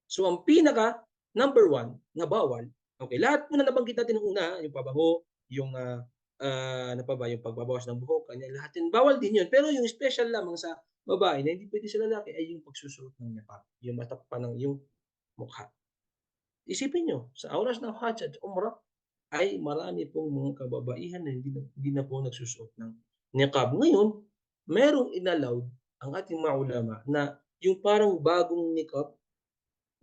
So ang pinaka number one na bawal, okay, lahat po na nabanggit natin nung una, yung pabango, yung ano pa ba, yung pagbabawas ng buhok, ganyan, lahat yun, bawal din yun. Pero yung special lamang sa babae na hindi pwede sa lalaki ay yung pagsusuot ng niqab, yung matakpan ng yung mukha. Isipin nyo, sa oras ng Hajj at Umrah, ay marami pong mga kababaihan na hindi na po nagsusuot ng niqab. Ngayon, merong inallowed ang ating mga ulama na yung parang bagong niqab,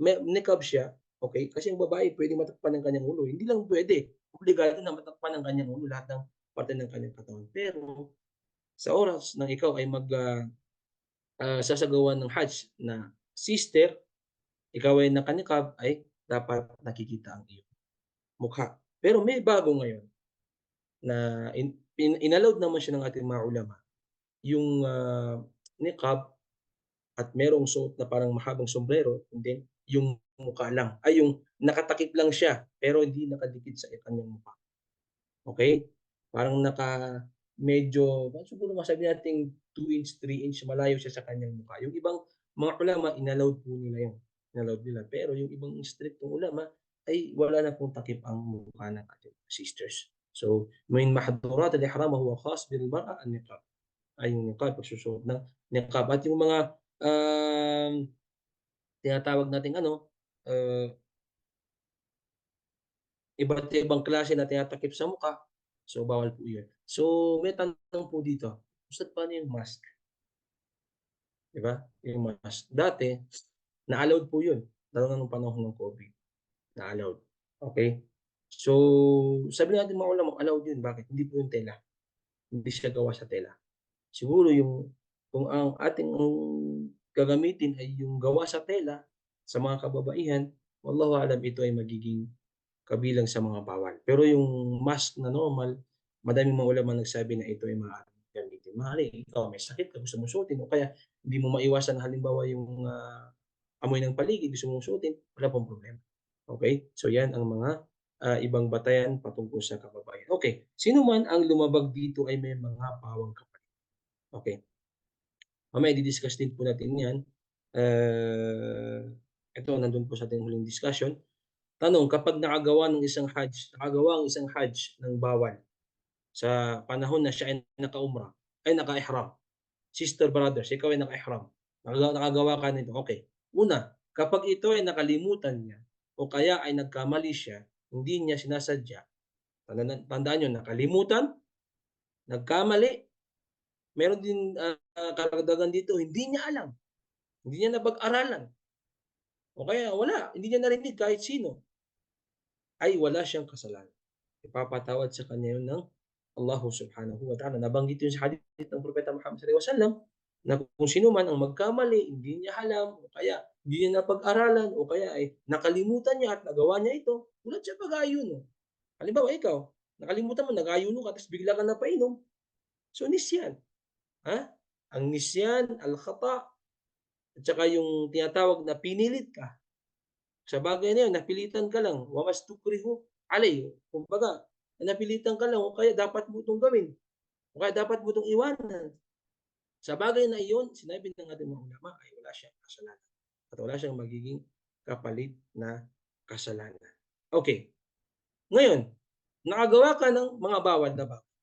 niqab siya, okay? Kasi ang babae puwedeng matakpan ng kanyang ulo, hindi lang puwede, obligado na matakpan ng kanyang ulo lahat ng parte ng kanyang katawan. Pero sa oras na ikaw ay sasagawa ng Hajj na sister, ikaw ay naka-niqab, ay dapat nakikita ang iyong mukha. Pero may bago ngayon na inallowed naman siya ng ating mga ulama, yung niqab at merong suot na parang mahabang sombrero and then yung mukha lang, ay yung nakatakip lang siya pero hindi nakadikit sa kanyang mukha, okey? Parang medyo siguro masabi nating 2 inch, 3 inch malayo siya sa kanyang mukha. Yung ibang mga ulama inallowed po nila yun, inallowed nila. Pero yung ibang striktong ulama ay wala na pong takip ang mukha ng ating sisters. So, min mahdhurat al-ihram huwa khas bil mar'a an-niqab, ay yung niqab, pagsusuot ng niqab at yung mga, tinatawag nating ano, iba't ibang klase na tinatakip sa mukha, so bawal po yun. So, may tanong po dito, ustad paano yung mask, 'di ba? Yung mask, dati na-allowed po yun, lalo na nung panahon ng COVID, na-allowed, okey? So, sabi natin mga ulama allowed yun, bakit? Hindi po yung tela, hindi siya gawa sa tela. Siguro yung kung ang ating gagamitin ay yung gawa sa tela, sa mga kababaihan, wallahu a'lam ito ay magiging kabilang sa mga bawal. Pero yung mask na normal, madaming mga ulama nagsabi na ito ay maaaring gamitin. Maaaring ikaw may sakit ka, gusto mong suotin o kaya hindi mo maiwasan halimbawa yung, amoy ng paligid, gusto mong suotin, wala pong problema. Okay. So yan ang mga, ibang batayan patungkol sa kababaihan. Okay. Sino man ang lumabag dito ay may mga pawang kapalit. Okay. Mamaya di-discuss din po natin yan. Ito nandun po sa ating huling discussion. Tanong, kapag nakagawa ang isang Hajj ng bawal sa panahon na siya ay naka-umrah, ay naka-ihram, sister, brothers, ikaw ay naka-ihram, nakagawa ka nito, okay. Una, kapag ito ay nakalimutan niya o kaya ay nagkamali siya, hindi niya sinasadya, tandaan niyo, nakalimutan, nagkamali, meron din, karagdagan dito, hindi niya alam, hindi niya napag-aralan o kaya wala, hindi niya narinig kahit sino, ay wala siyang kasalanan. Ipapatawad sa kanya yun ng Allah subhanahu wa ta'ala. Nabanggit yun sa hadith ng Propeta Muhammad sallallahu alaihi wasallam na kung sino man ang magkamali, hindi niya alam, o kaya hindi niya napag-aralan, o kaya ay nakalimutan niya at nagawa niya ito, tulad sa pag-aayuno. Halimbawa ikaw, nakalimutan mo, nag-aayuno ka, tapos bigla ka napainom. So nisyan. Ha? Ang nisyan, al-khata, at saka yung tinatawag na pinilit ka. Sa bagay na yun, napilitan ka lang, wa mastukrihu alay. Kumbaga, napilitan ka lang o kaya dapat mo 'tong gawin, o kaya dapat mo 'tong iwanan. Sa bagay na iyon, sinabi ng ating mga ulama ay wala siyang kasalanan at wala siyang magiging kapalit na kasalanan. Okay, ngayon, nakagawa ka ng mga bawal na bagay,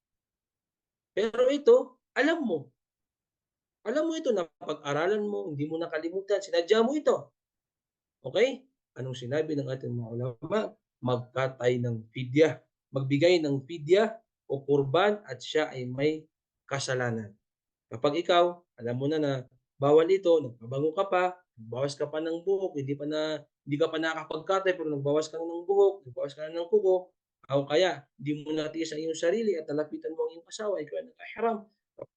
pero ito, alam mo ito, napag-aralan mo, hindi mo nakalimutan, sinadya mo ito. Okay? Anong sinabi ng ating mga ulama? Magkatay ng fidyah, magbigay ng fidyah o kurban at siya ay may kasalanan. Kapag ikaw, alam mo na na bawal ito, nagpabango ka pa, nagbawas ka pa ng buhok, hindi ka pa nakakapagkatay pero nagbawas ka na ng buhok, nagbawas ka na ng kuko, o kaya hindi mo natiis ang iyong sarili at nalapitan mo ang iyong asawa, ikaw ay naka-ihram.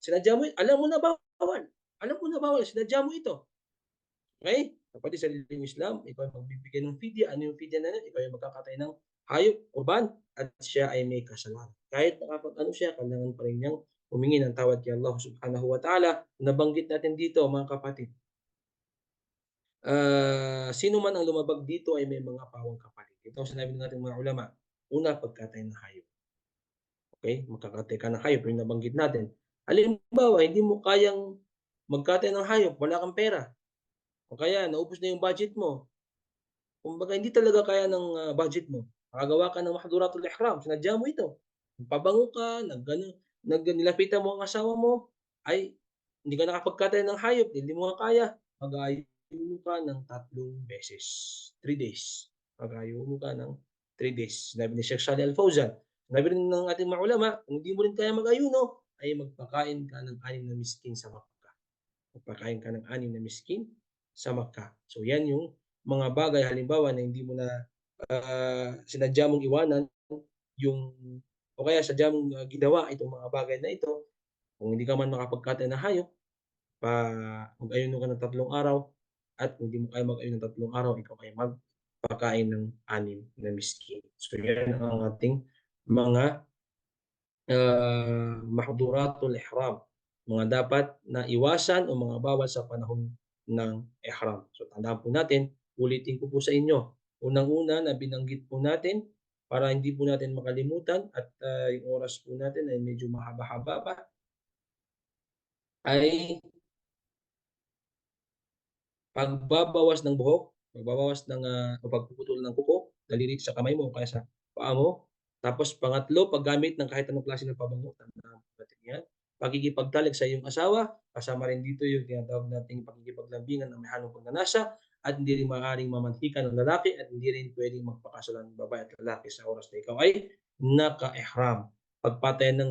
Sinadya mo, alam mo na bawal. Alam mo na bawal, sinadya mo ito. Okay? Kapatid sa relihiyong Islam, ikaw ay magbibigay ng fidya. Ano yung fidya na yun? Ikaw ay magkakatay ng hayop, kurban, at siya ay may kasalanan. Kahit nakapag-ano siya, kailangan pa rin niyang humingi ng tawad kay Allah subhanahu wa ta'ala. Nabanggit natin dito, mga kapatid, sino man ang lumabag dito ay may mga pawang kapalit. Ito ang sinabi ng ating mga ulama, una pagkatay ng hayop, okey? Magkakatay ka ng hayop yung nabanggit natin. Halimbawa, hindi mo kayang magkatay ng hayop, wala kang pera o kaya naubos na yung budget mo. Kumbaga hindi talaga kaya ng, budget mo, makagawa ka ng mahdhuratul ihram, sinadya mo ito. Nagpabango ka, nilapitan mo ang asawa mo, ay hindi ka nakapagkatay ng hayop, hindi mo nga kaya, mag-aayuno ka ng 3 beses, 3 days. Mag-aayuno ka ng 3 days. Sinabi ni Sheikh Shalih Al Fawzan, sinabi rin ng ating mga ulama, kung hindi mo rin kaya mag-ayuno, ay magpakain ka ng 6 na miskin sa Makkah. Magpakain ka ng 6 na miskin sa Makkah. So yan yung mga bagay halimbawa na hindi mo na, sinadya mong iwanan yung o kaya sadya mong, ginawa itong mga bagay na ito, kung hindi ka man makapagkatay ng hayop, pa mag-ayuno ka ng 3 araw at kung hindi mo kaya mag-ayuno ng 3 araw, ikaw ay magpakain ng 6 na miskin. So yan ang ating mga mahdhuratul ihram, mga dapat na iwasan o mga bawal sa panahon ng ihram. So tandaan po natin, ulitin ko po sa inyo, unang-una na binanggit po natin para hindi po natin makalimutan at, yung oras po natin ay medyo mahaba-haba pa, ay pagbabawas ng buhok, pagbabawas ng, o pagpuputol ng kuko, daliri sa kamay mo o kaya sa paa mo. Tapos pangatlo, paggamit ng kahit anong klase ng pabango, tandaan po natin 'yan. Pakikipagtalik sa iyong asawa, kasama rin dito yung tinatawag nating pakikipaglambingan na may halong pagnanasa at hindi rin maaaring mamanhikan ng lalaki at hindi rin puwedeng magpakasalan ng babae at lalaki sa oras na ikaw ay naka-ihram. Pagpatay ng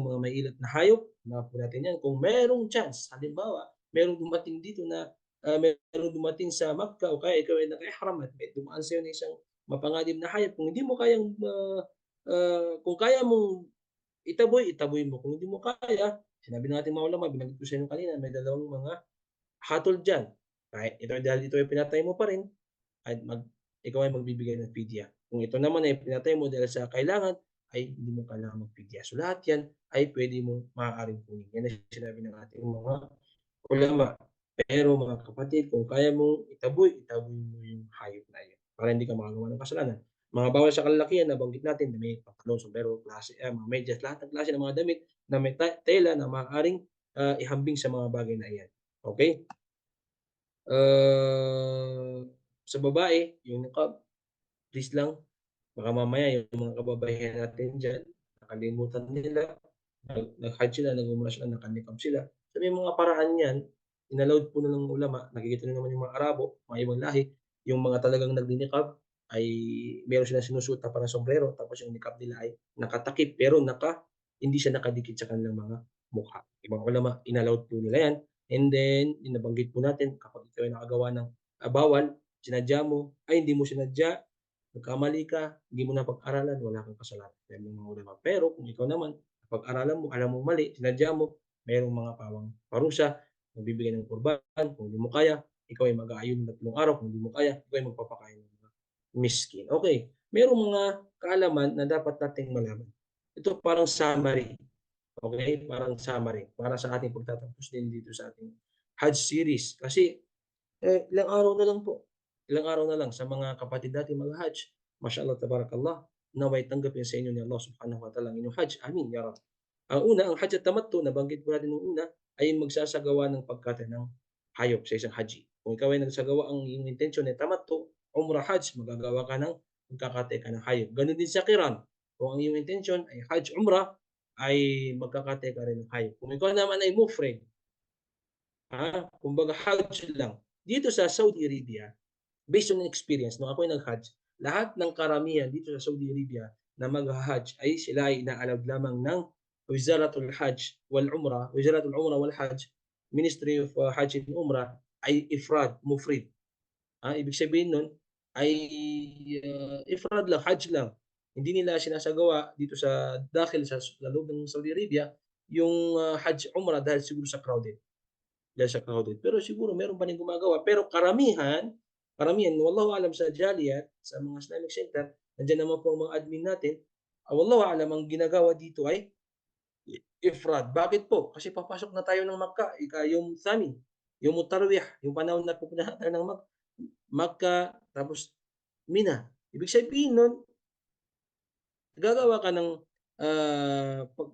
mga maiilat na hayop, tandaan po natin 'yan. Kung merong chance, halimbawa merong dumating dito na, merong dumating sa Makkah o kaya ikaw ay naka-ihram at may dumaan sa'yo na isang mapanganib na hayop, kung hindi mo kayang, kung kaya mong itaboy, itaboy mo. Kung hindi mo kaya, sinabi ng ating mga ulama, binanggit ko sa inyo kanina, may dalawang mga hatol diyan. Kahit ito dahil ito ay pinatay mo pa rin at ikaw ay magbibigay ng fidya. Kung ito naman ay pinatay mo dahil sa kailangan, ay hindi mo kailangang magfidya. So lahat 'yan ay puwede mong maaaring kunin. Yan ang sinabi ng ating mga ulama. Pero mga kapatid, kung kaya mong itaboy, itaboy mo yung hayop na iyon para hindi ka makagawa ng kasalanan. Mga bawal sa kalalakihan nabanggit natin, damit, pantalon, sombrero, mga medyas, lahat ng klase ng mga damit na may tela na maaaring, ihambing sa mga bagay na iyan. Okay. Sa babae, yung niqab, please lang, baka mamaya yung mga kababaihan natin diyan, nakalimutan nila, nag-hajj sila, nag-umrah sila, naka-niqab sila. So may mga paraan niyan, inallowed po na ng ulama, nakikita niyo naman yung mga Arabo, mga ibang lahi, yung mga talagang nagni-niqab ay meron silang sinusuot na parang sombrero, tapos yung niqab nila ay nakatakip pero hindi siya nakadikit sa kanilang mga mukha. Ibang ulama, inallowed po nila yan. And then, yung nabanggit po natin, kapag ikaw ay nakagawa ng, bawal, sinadya mo, ay hindi mo sinadya, nagkamali ka, hindi mo napag-aralan, wala kang kasalanan, sabi ng mga ulama. Pero kung ikaw naman, napag-aralan mo, alam mong mali, sinadya mo, merong mga pawang parusa, magbibigay ng kurban, kung hindi mo kaya, ikaw ay mag-aayon ng 3 araw, kung hindi mo kaya, ikaw ay magpapakain ng mga miskin. Okay, merong mga kaalaman na dapat nating malaman. Ito parang summary, okay, parang summary para sa ating pagtatapos din dito sa ating Hajj series. Kasi ilang araw na lang po, ilang araw na lang sa mga kapatid nating mga-Hajj. Mashallah, tabarakallah, nawa'y tanggapin sa inyo ni Allah Subhanahu wa Ta'ala ang inyong Hajj, amin ya Rabb. Ang una, ang Hajj at-tamattu, nabanggit po natin nung una, ay magsasagawa ng pagkatay ng hayop sa isang haji. Kung ikaw ay nagsagawa ang iyong intensyon ay tamattu, umrah, Hajj, magagawa ka ng magkakatay ka ng hayop. Gano'n din sa qiran, kung ang iyong intensyon ay Hajj, umrah, ay magkakatay ka rin ng hayop. Kung ikaw naman ay mufrid, kumbaga Hajj lang. Dito sa Saudi Arabia, based on experience nung ako'y nag-Hajj, lahat ng karamihan dito sa Saudi Arabia na magha-Hajj ay sila ay ina-allowed lamang ng Wizaratul Hajj wal Umrah, Wizaratul Umrah wal Hajj, Ministry of, Hajj and Umrah ay ifrad, mufrid. Ibig sabihin nun ay, ifrad lang, Hajj lang. Hindi nila sinasagawa dito sa sa loob ng Saudi Arabia yung, Hajj, Umrah dahil siguro sa crowded. Pero siguro meron pa ring gumagawa, pero karamihan, karamihan wallahu alam sa Jaliyat, sa mga Islamic Center, nandiyan naman po ang mga admin natin, wallahu alam ang ginagawa dito ay ifrad. Bakit po? Kasi papasok na tayo ng Makkah, yung Thani, yung Tarwiyah, yung panahon na pupuntahan tayo ng Makkah, tapos Mina. Ibig sabihin nun, gagawa ka ng,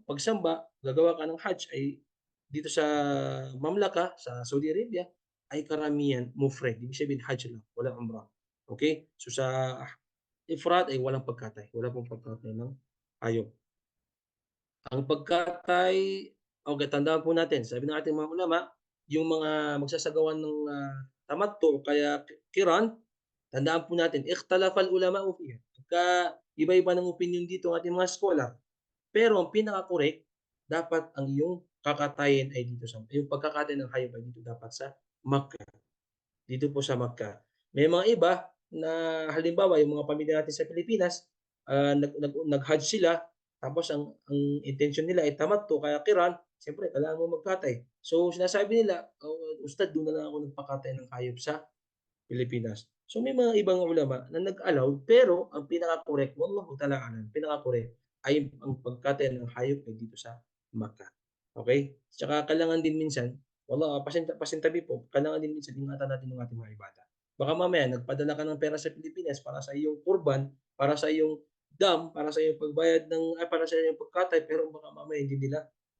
pagsamba, gagawa ka ng Hajj ay dito sa Mamlaka, sa Saudi Arabia, ay karamihan mufrad. Ibig sabihin Hajj lang, walang umrah. Okay. So sa ifrad ay walang pagkatay, wala pong pagkatay ng hayop. Ang pagkatay, okey, tandaan po natin, sabi ng ating mga ulama, yung mga magsasagawa ng, tamattu o kaya qiran, tandaan po natin ikhtalafa al-ulama'u fiha. Pagka iba-iba ng opinyon dito ang ating mga scholar, pero ang pinaka-correct, dapat ang iyong kakatayin ay dito sa yung pagkakatay ng hayop ay dito dapat sa Makkah, dito po sa Makkah. May mga iba na halimbawa yung mga pamilya natin sa Pilipinas, nag-Hajj sila tapos ang intensyon nila ay tamattu kaya qiran, siyempre kailangan mo magkatay. So sinasabi nila, "Ustad dun na lang ako nagpakatay ng hayop sa Pilipinas." So may mga ibang ulama na nag-allow pero ang pinaka-correct, wallahu ta'ala a'lam, pinaka-correct ay ang pagkatay ng hayop ay dito sa Makkah, okey? Tsaka kailangan din minsan, pasintabi po, kailangan din minsan ingatan natin yung ating mga ibada. Baka mamaya nagpadala ka ng pera sa Pilipinas para sa iyong kurban, para sa iyong para sa iyong pagbayad para sa iyong pagkatay pero baka mamaya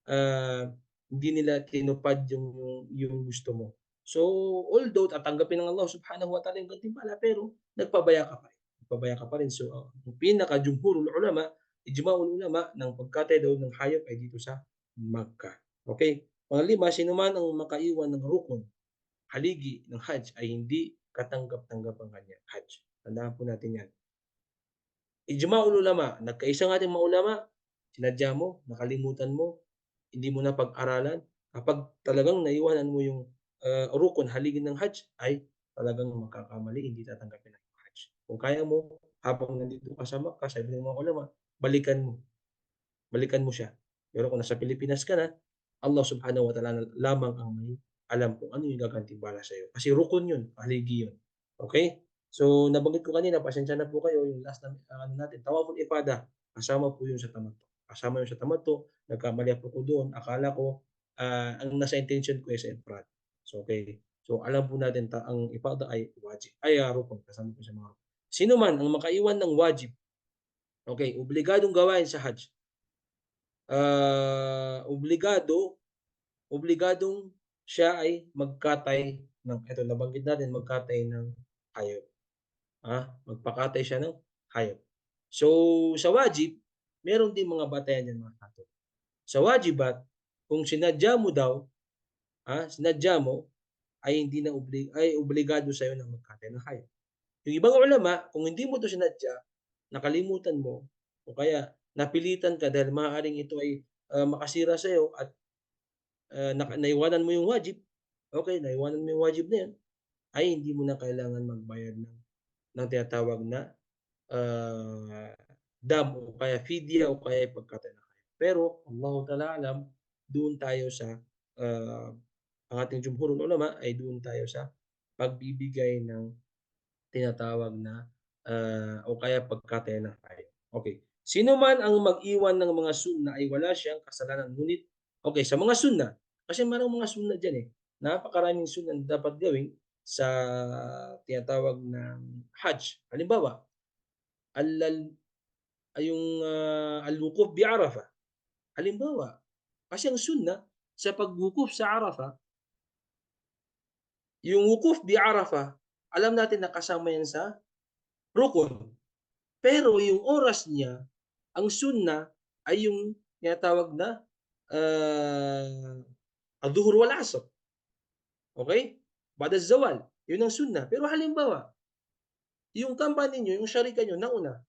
ah, hindi nila tinupad yung gusto mo. So, although tatanggapin ng Allah Subhanahu wa Ta'ala yung gantimpala pero nagpabaya ka pa rin, nagpabaya ka pa rin. So, ang pinaka-jumhurul ulama, ijma'ul ulama ng pagkatay daw ng hayop ay dito sa Makkah. Okay. Panglima, sino man ang makaiwan ng rukun, haligi ng Hajj ay hindi katanggap-tanggap ang kanyang Hajj. Tandaan po natin 'yan. Ijma'ul ulama, nagkaisa ang ating mga ulama, sinadya mo, nakalimutan mo, hindi mo napag-aralan, kapag talagang naiwanan mo yung, rukun, haligi ng Hajj, ay talagang magkakamali, hindi tatanggapin ang Hajj. Kung kaya mo, habang nandito ka sa Makkah, sabi ng mga ulama, balikan mo, balikan mo siya. Pero kung nasa Pilipinas ka na, Allah Subhanahu wa Ta'ala lamang ang may alam kung ano yung gagantimpala sa'yo. Kasi rukun yun, haligi yun. Okay. So, nabanggit ko kanina, pasensya na po kayo, yung last na ano natin, tawaful ifada, kasama po yun sa tamattu. Kasama yun sa tamattu, nagkamali po ko doon, akala ko, ang nasa intention ko ay sa ifrad. So, okay. So, alam po natin ang ifada ay wajib, ay rukun, kasama po sa mga rukun. Sino man ang makaiwan ng wajib, okay, obligadong gawain sa Hajj, obligado, obligadong siya ay magkatay ng, eto nabanggit natin, magkatay ng hayop, magpakatay siya ng hayop. So, sa wajib, meron din mga batayan diyan mga katol. Sa wajibat, kung sinadya mo daw, sinadya mo ay hindi na ay obligado sa'yo na magkatay ng hayop. Yung ibang ulama, kung hindi mo 'to sinadya, nakalimutan mo o kaya napilitan ka dahil maaaring ito ay, makasira sa'yo at, naiwanan mo yung wajib, okey, naiwanan mo yung wajib na 'yan, ay hindi mo na kailangan magbayad ng tinatawag na, ah, dam o kaya fidya o kaya pagkatay ng hayop. Pero Allahu ta'ala alam, doon tayo sa, ang ating jumhurul ulama ay doon tayo sa pagbibigay ng tinatawag na, o kaya pagkatay ng hayop. Okay. Sino man ang mag-iwan ng mga sunna ay wala siyang kasalanan, ngunit okay, sa mga sunna, kasi merong mga sunna diyan, napakaraming sunna na dapat gawin sa tinatawag ng Hajj. Halimbawa, al yung, al-wukuf bi Arafah. Halimbawa, kasi ang sunna sa pagwukuf sa Arafah, yung wukuf bi Arafah, alam natin na kasama yan sa rukun. Pero yung oras niya, ang sunnah ay yung tinatawag na, ah, adhuhr wal asr, okey? Ba'da az-zawal, yun ang sunnah. Pero halimbawa, yung company niyo, yung sharika niyo nauna,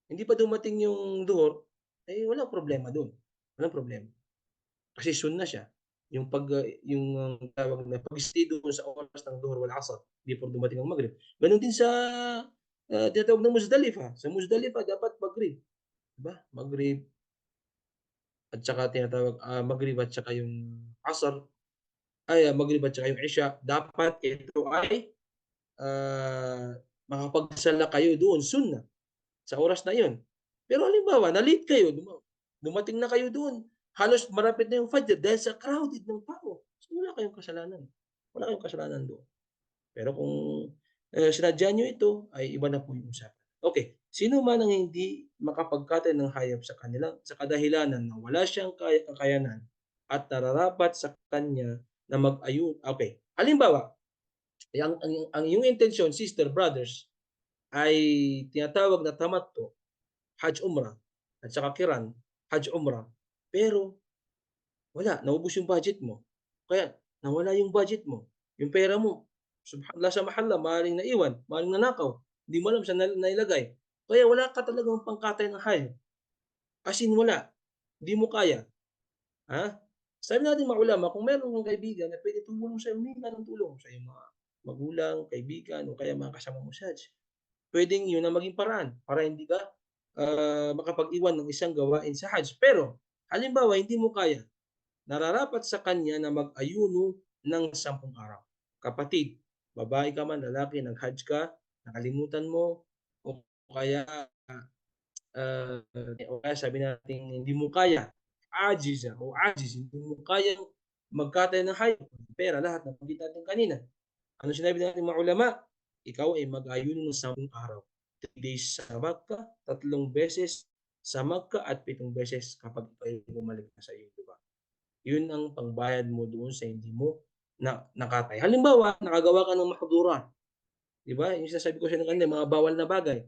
hindi pa dumating yung dhuhr, eh, walang problema dun, walang problema. Kasi sunnah siya. Yung tawag na pag-stay dun sa oras ng dhuhr wal asr, before dumating ang maghrib. Gano'n din sa, tinatawag na Muzdalifah. Sa Muzdalifah dapat maghrib, 'di ba? Maghrib at saka tinatawag, maghrib at saka yung asr, maghrib at saka yung isha, dapat ito ay, makapagsala kayo doon, sunnah, sa oras na yun. Pero halimbawa na-late kayo, dumating na kayo doon, halos malapit na yung fajr dahil sa crowded ng tao, so wala kayong kasalanan. Wala kayong kasalanan doon. Pero kung sinadya niyo ito, ay iba na po yung usapan. Okay, sino man ang hindi makapagkatay ng hayop sa kadahilanan na wala siyang kakayanan at nararapat sa kanya na mag-ayun, okay, halimbawa, ang iyong intensyon, sister, brothers, ay tinatawag na tamattu, Hajj Umrah, at saka Qiran, Hajj Umrah, pero wala, naubos yung budget mo. Kaya nawala yung budget mo, yung pera mo, la mahalla, maaaring naiwan, maaaring nanakaw, hindi mo alam saan nailagay. Kaya wala ka talagang pangkatay ng hayop, as in wala, hindi mo kaya, ha? Sabi nating mga ulama, kung meron kang kaibigan na puwede tumulong sa'yo, humingi ka ng tulong sa iyong mga magulang, kaibigan, o kaya mga kasama mo sa Hajj. Puwedeng yun ang maging paraan para hindi ka, makapag-iwan ng isang gawain sa Hajj. Pero halimbawa hindi mo kaya, nararapat sa kanya na mag-ayuno ng 10 araw. Kapatid, babae ka man, lalaki, nag-Hajj ka, nakalimutan mo, o kaya, o kaya sabi natin hindi mo kaya, ajiza o ajiz, hindi mo kayang magkatay ng hayop, pera, lahat ng nabanggit natin kanina. Ano sinabi nating mga ulama? Ikaw ay mag-ayuno ng 10 araw. 3 days sa Makkah, 3 beses sa Makkah, at 7 beses kapag ikaw ay bumalik na sa iyong lugar. Yun ang pangbayad mo doon sa hindi mo nakatay. Halimbawa, nakagawa ka ng mahdurat, 'di ba? Yung sinasabi ko sa inyo kanina, mga bawal na bagay.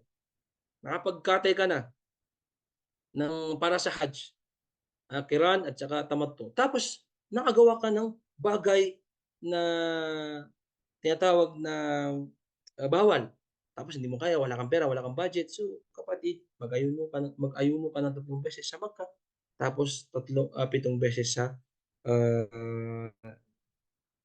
Nakapagkatay ka na para sa Hajj, Qiran at saka tamattu. Tapos nakagawa ka ng bagay na tinatawag na, bawal. Tapos hindi mo kaya, wala kang pera, wala kang budget. So, kapatid, mag-ayuno ka ng 3 beses sa Makkah, tapos 7 beses sa, ah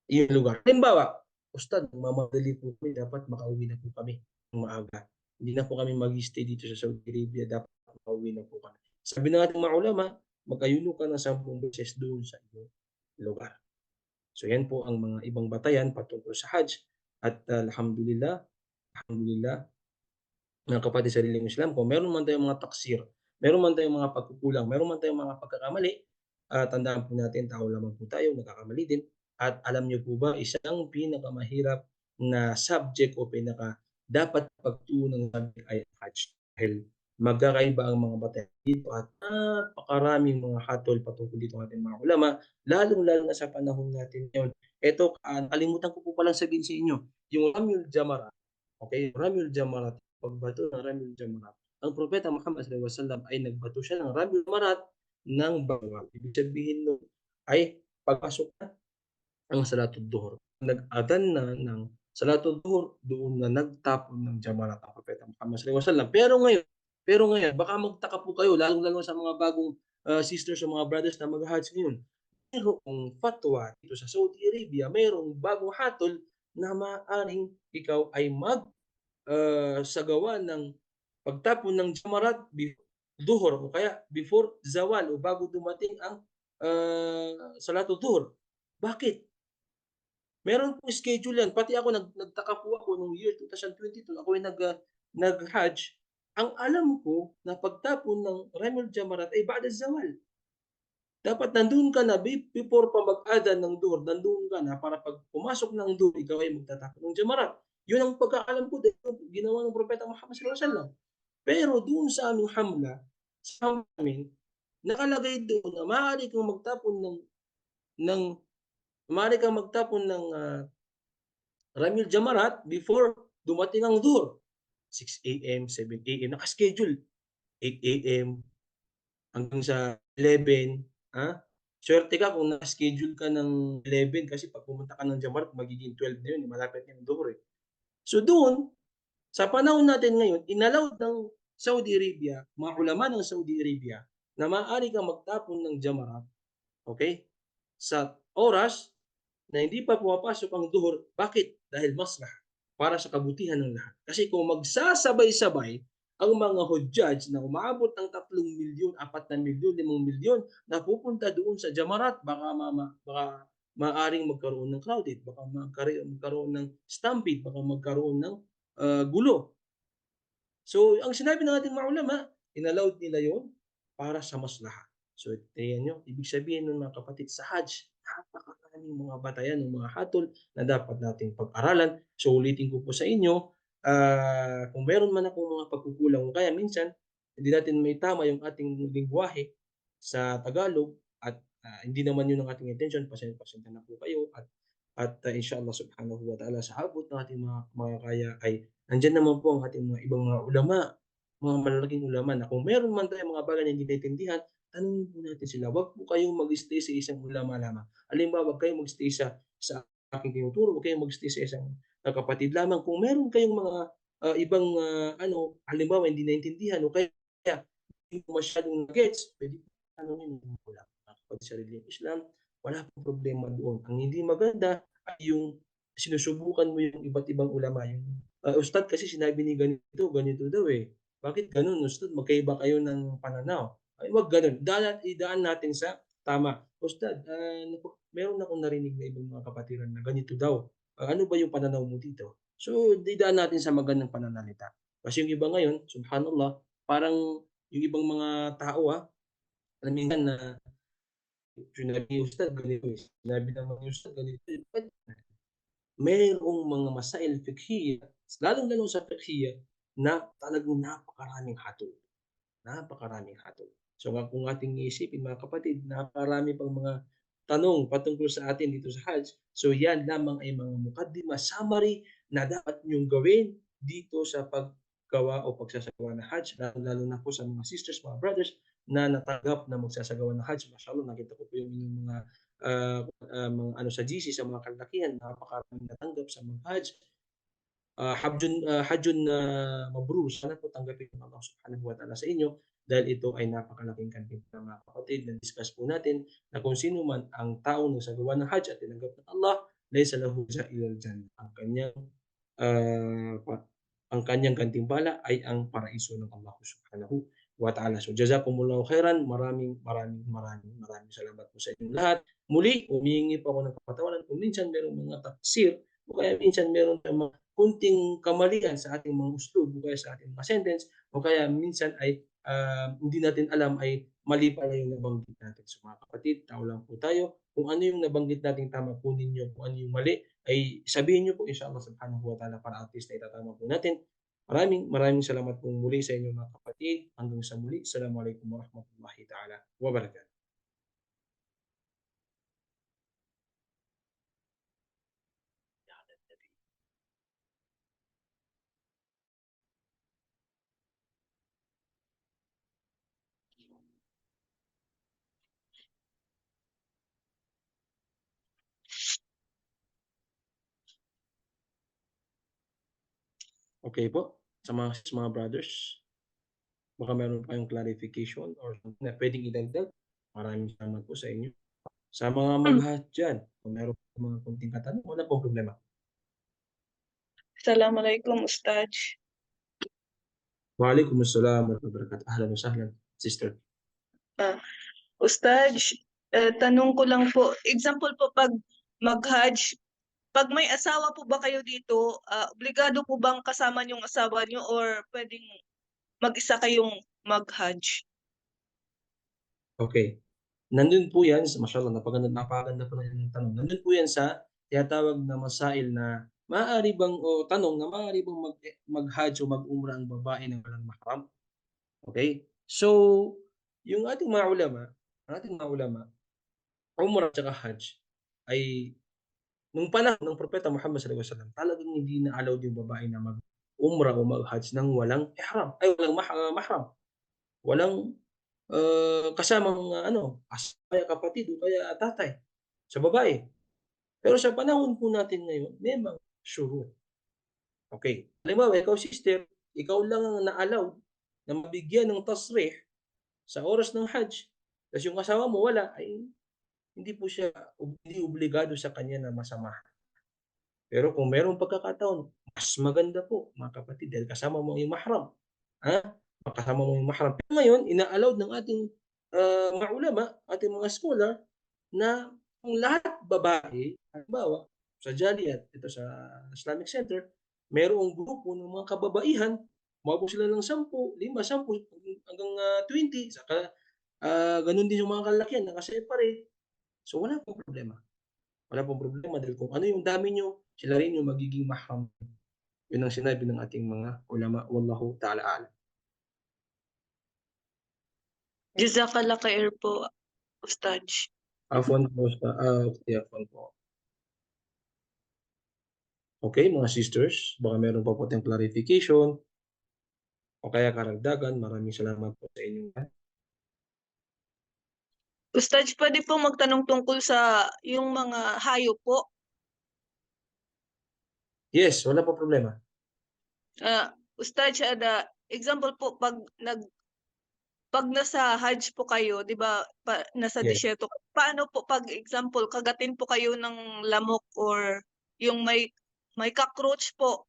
yung lugar. Halimbawa, "Ustad, nagmamadali po kami, dapat makauwi na po kami ng maaga. Hindi na po kami mag-i-stay dito sa Saudi Arabia, dapat makauwi na po kami." Sabi ng ating mga ulama, mag-ayuno ka ng 10 beses doon sa iyong lugar. So yan po ang mga ibang batayan patungkol sa Hajj, at alhamdulillah, alhamdulillah, mga kapatid sa sarili Islam, kung meron man tayong mga taksir, meron man tayong mga pagkukulang, meron man tayong mga pagkakamali, tandaan po natin, tao lamang po tayo, nagkakamali din. At alam niyo po ba, isang pinakamahirap na subject o dapat pagtuunan natin ay ang Hajj. Dahil magkakaiba ang mga batayan dito at napakaraming mga hatol patungkol dito ng ating mga ulama, lalong-lalo na sa panahon natin ngayon. Eto, nakalimutan ko po palang sabihin sa inyo, yung Ramyul Jamarat, okey, Ramyul Jamarat, pagbato ng Ramyul Jamarat. Ang propeta Muhammad sallallahu alaihi wasallam ay nagbato siya ng Ramyul Jamarat ng bawal. Ibig sabihin nun ay pagpasok na ang salatud duhur. Nag-adhan na ng salatud duhur, doon na nagtapon ng jamarat ang propeta Muhammad sallallahu alaihi wasallam. Pero ngayon baka magtaka po kayo, lalong-lalo sa mga bagong, sisters o mga brothers na magha-Hajj ngayon. Mayroong fatwa dito sa Saudi Arabia, mayroong bagong hatol na maaaring ikaw ay sagawa ng pagtapon ng jamarat duhur o kaya before zawal o bago dumating ang, salatul duhur. Bakit? Meron pong schedule 'yan, pati ako nagtaka po ako nung year 2022, ako ay nag-Hajj. Ang alam ko na pagtapon ng Ramul Jamarat ay ba'da zawal. Dapat nandun ka na before pa mag-adhan ng duhur, nandun ka na para 'pag pumasok ng duhur, ikaw ay magtatapon ng jamarat. Yun ang pagkakaalam ko, dahil ginawa ng propeta Muhammad sallallahu alaihi wasallam. Pero doon sa aming hamla, sa amin, nakalagay doon na ng maaari kang magtapon ng, Ramil Jamarat before dumating ang Dhuhr. 6 AM, 7 AM, naka-schedule. 8 AM hanggang sa 11, Suwerte ka kung naka-schedule ka ng 11, kasi 'pag pumunta ka ng Jamarat magiging 12 na 'yun, eh, malapit na yung Dhuhr, eh. So doon, sa panahon natin ngayon, inallowed ng Saudi Arabia, mga ulama ng Saudi Arabia, na maaari kang magtapon ng Jamarat, okey, sa oras na hindi pa pumapasok ang duhur. Bakit? Dahil maslaha, para sa kabutihan ng lahat. Kasi kung magsasabay-sabay ang mga Hujjaj na umaabot ng 3 milyon, 4 milyon, 5 milyon na pupunta doon sa Jamarat, baka maaaring magkaroon ng crowded, baka magkaroon ng stampede, baka magkaroon ng, gulo. So, ang sinabi ng ating mga ulama, inallowed nila yon para sa maslaha. So, tingnan niyo, ibig sabihin nun mga kapatid, sa Hajj, napakaraming maraming mga batayan o mga hatol na dapat nating pag-aralan. So ulitin ko po sa inyo, kung meron man akong mga pagkukulang o kaya minsan hindi natin maitama yung ating lengguwahe sa Tagalog at, hindi naman yun ang ating intention, pasensya na po kayo at inshallah subhanahu wa ta'ala sa abot ng ating mga makakaya ay nandiyan naman po ang ating mga ibang mga ulama, mga malalaking ulama na kung meron man tayong mga bagay na hindi naintindihan, tanungin po natin sila. Wag po kayong mag-stay sa isang ulama lamang. Halimbawa, wag kayong mag-stay sa aking tinuturo, wag kayong mag-stay sa isang, kapatid lamang. Kung meron kayong mga, ibang, halimbawa hindi naintindihan o kaya hindi mo masyadong gets, puwede mo tanungin yung ulama kapag sa relihiyong Islam, wala pong problema doon. Ang hindi maganda ay yung sinusubukan mo yung iba't ibang ulama, yung, "Ustad kasi sinabi ni ganito, ganito daw, eh. Bakit gano'n ustad, magkaiba kayo ng pananaw." Ay wag gano'n, idaan natin sa tama. "Ustad, meron akong narinig na ibang mga kapatiran na ganito daw, ano ba yung pananaw mo dito?" So, idaan natin sa magandang pananalita. Kasi yung iba ngayon, subhanallah, parang yung ibang mga tao, na minsan na sinabi ni ustad ganito, eh, sinabi naman ni ustad ganito, eh. Mayroong mga masail fiqhiyya, lalong-lalo sa fiqhiyya na talagang napakaraming hatol, napakaraming hatol. So, kung ating iisipin mga kapatid, napakarami pang mga tanong patungkol sa atin dito sa Hajj. So, yan lamang ay mga mukaddimah, summary na dapat niyong gawin dito sa paggawa o pagsasagawa ng Hajj, lalong-lalo na po sa mga sisters, mga brothers na natanggap na magsasagawa ng Hajj. Mashallah, nakita ko po yung inyong mga, mga ano sa GC, sa mga kalakihan, napakaraming natanggap sa mga Hajj. Hajjun mabrur, sana po tanggapin ng Allah Subhanahu wa Ta'ala sa inyo dahil ito ay napakalaking kantimpala mga kapatid. Na-discuss po natin na kung sino man ang taong nagsagawa ng Hajj at tinanggap ng Allah, laysa lahu ilal jannah. Ah, pa ang kanyang gantimpala ay ang paraiso ng Allah Subhanahu wa Ta'ala. So jazakumullahu khairan, maraming salamat po sa inyong lahat. Muli, humihingi po ako ng kapatawaran kung minsan merong mga taksir o kaya minsan meron tayong mga konting kamalian sa ating mga uslub o kaya sa ating mga sentence o kaya minsan ay, hindi natin alam ay mali pala yung nabanggit natin. So mga kapatid, tao lang po tayo. Kung ano yung nabanggit nating tama, kunin niyo. Kung ano yung mali, ay sabihin niyo po inshallah subhanahu wa ta'ala para at least naitatama po natin. Maraming salamat po muli sa inyo mga kapatid. Hanggang sa muli. Assalamualaikum warahmatullahi ta'ala wabarakatuh. Okay po, sa mga brothers, baka meron kayong clarification or something na pwedeng idagdag. Maraming salamat po sa inyo. Sa mga mag-Hajj diyan, kung meron kayong mga konting katanungan, wala pong problema. Assalamualaikum Ustad. Waalaikumsalam warahmatullahi wabarakatuh. Ahlan wa sahlan, sister. Ustad, tanong ko lang po, example po pag mag-Hajj, pag may asawa po ba kayo dito, obligado po bang kasama yung asawa niyo or pwedeng mag-isa kayong mag-Hajj? Okay. Nandun po yan, mashallah, napakaganda po ng tanong. Nandun po yan sa tinatawag na masail na maaari bang o tanong na maaari bang mag-Hajj o mag-umrah ang babae na walang mahram? Okay? So, yung ating mga ulama, umrah at Hajj ay nung panahon ng Propeta Muhammad sallallahu alaihi wasallam, talagang hindi na allowed yung babae na mag-umrah o mag-Hajj ng walang ihram, ay walang mahram. Walang, kasamang asawa, kapatid o kaya tatay sa babae. Pero sa panahon po natin ngayon, may mga shurut. Okay. Halimbawa, ikaw sister, ikaw lang ang na-allowed na mabigyan ng tasrih sa oras ng Hajj. Tas yung asawa mo wala, ay hindi obligado sa kanya na masamahan. Pero kung merong pagkakataon, mas maganda po mga kapatid dahil kasama mo yung mahram. Kasama mo yung mahram. Pero ngayon, ina-allowed ng ating, mga ulama, ating mga scholar na kung lahat babae, halimbawa sa Jaliyat, ito sa Islamic Center, merong grupo ng mga kababaihan, umabot sila ng 10, 5, 10 hanggang 20, saka gano'n din yung mga kalalakihan naka-separate. So wala pong problema. Wala pong problema dahil kung ano yung dami niyo, sila rin yung magiging mahram. Yun ang sinabi ng ating mga ulama, wallahu ta'ala a'lam. Jazakallah khair po, Ustad. Afwan po afwan po. Okay, mga sisters, baka meron pa po tayong clarification o kaya karagdagan. Maraming salamat po sa inyong lahat. Ustad, pwede po magtanong tungkol sa yung mga hayop po. Yes, wala po problema. Ustad, example po, pag nasa Hajj po kayo, 'di ba, nasa Yes. disyerto, paano po pag example, kagatin po kayo ng lamok or yung may cockroach po?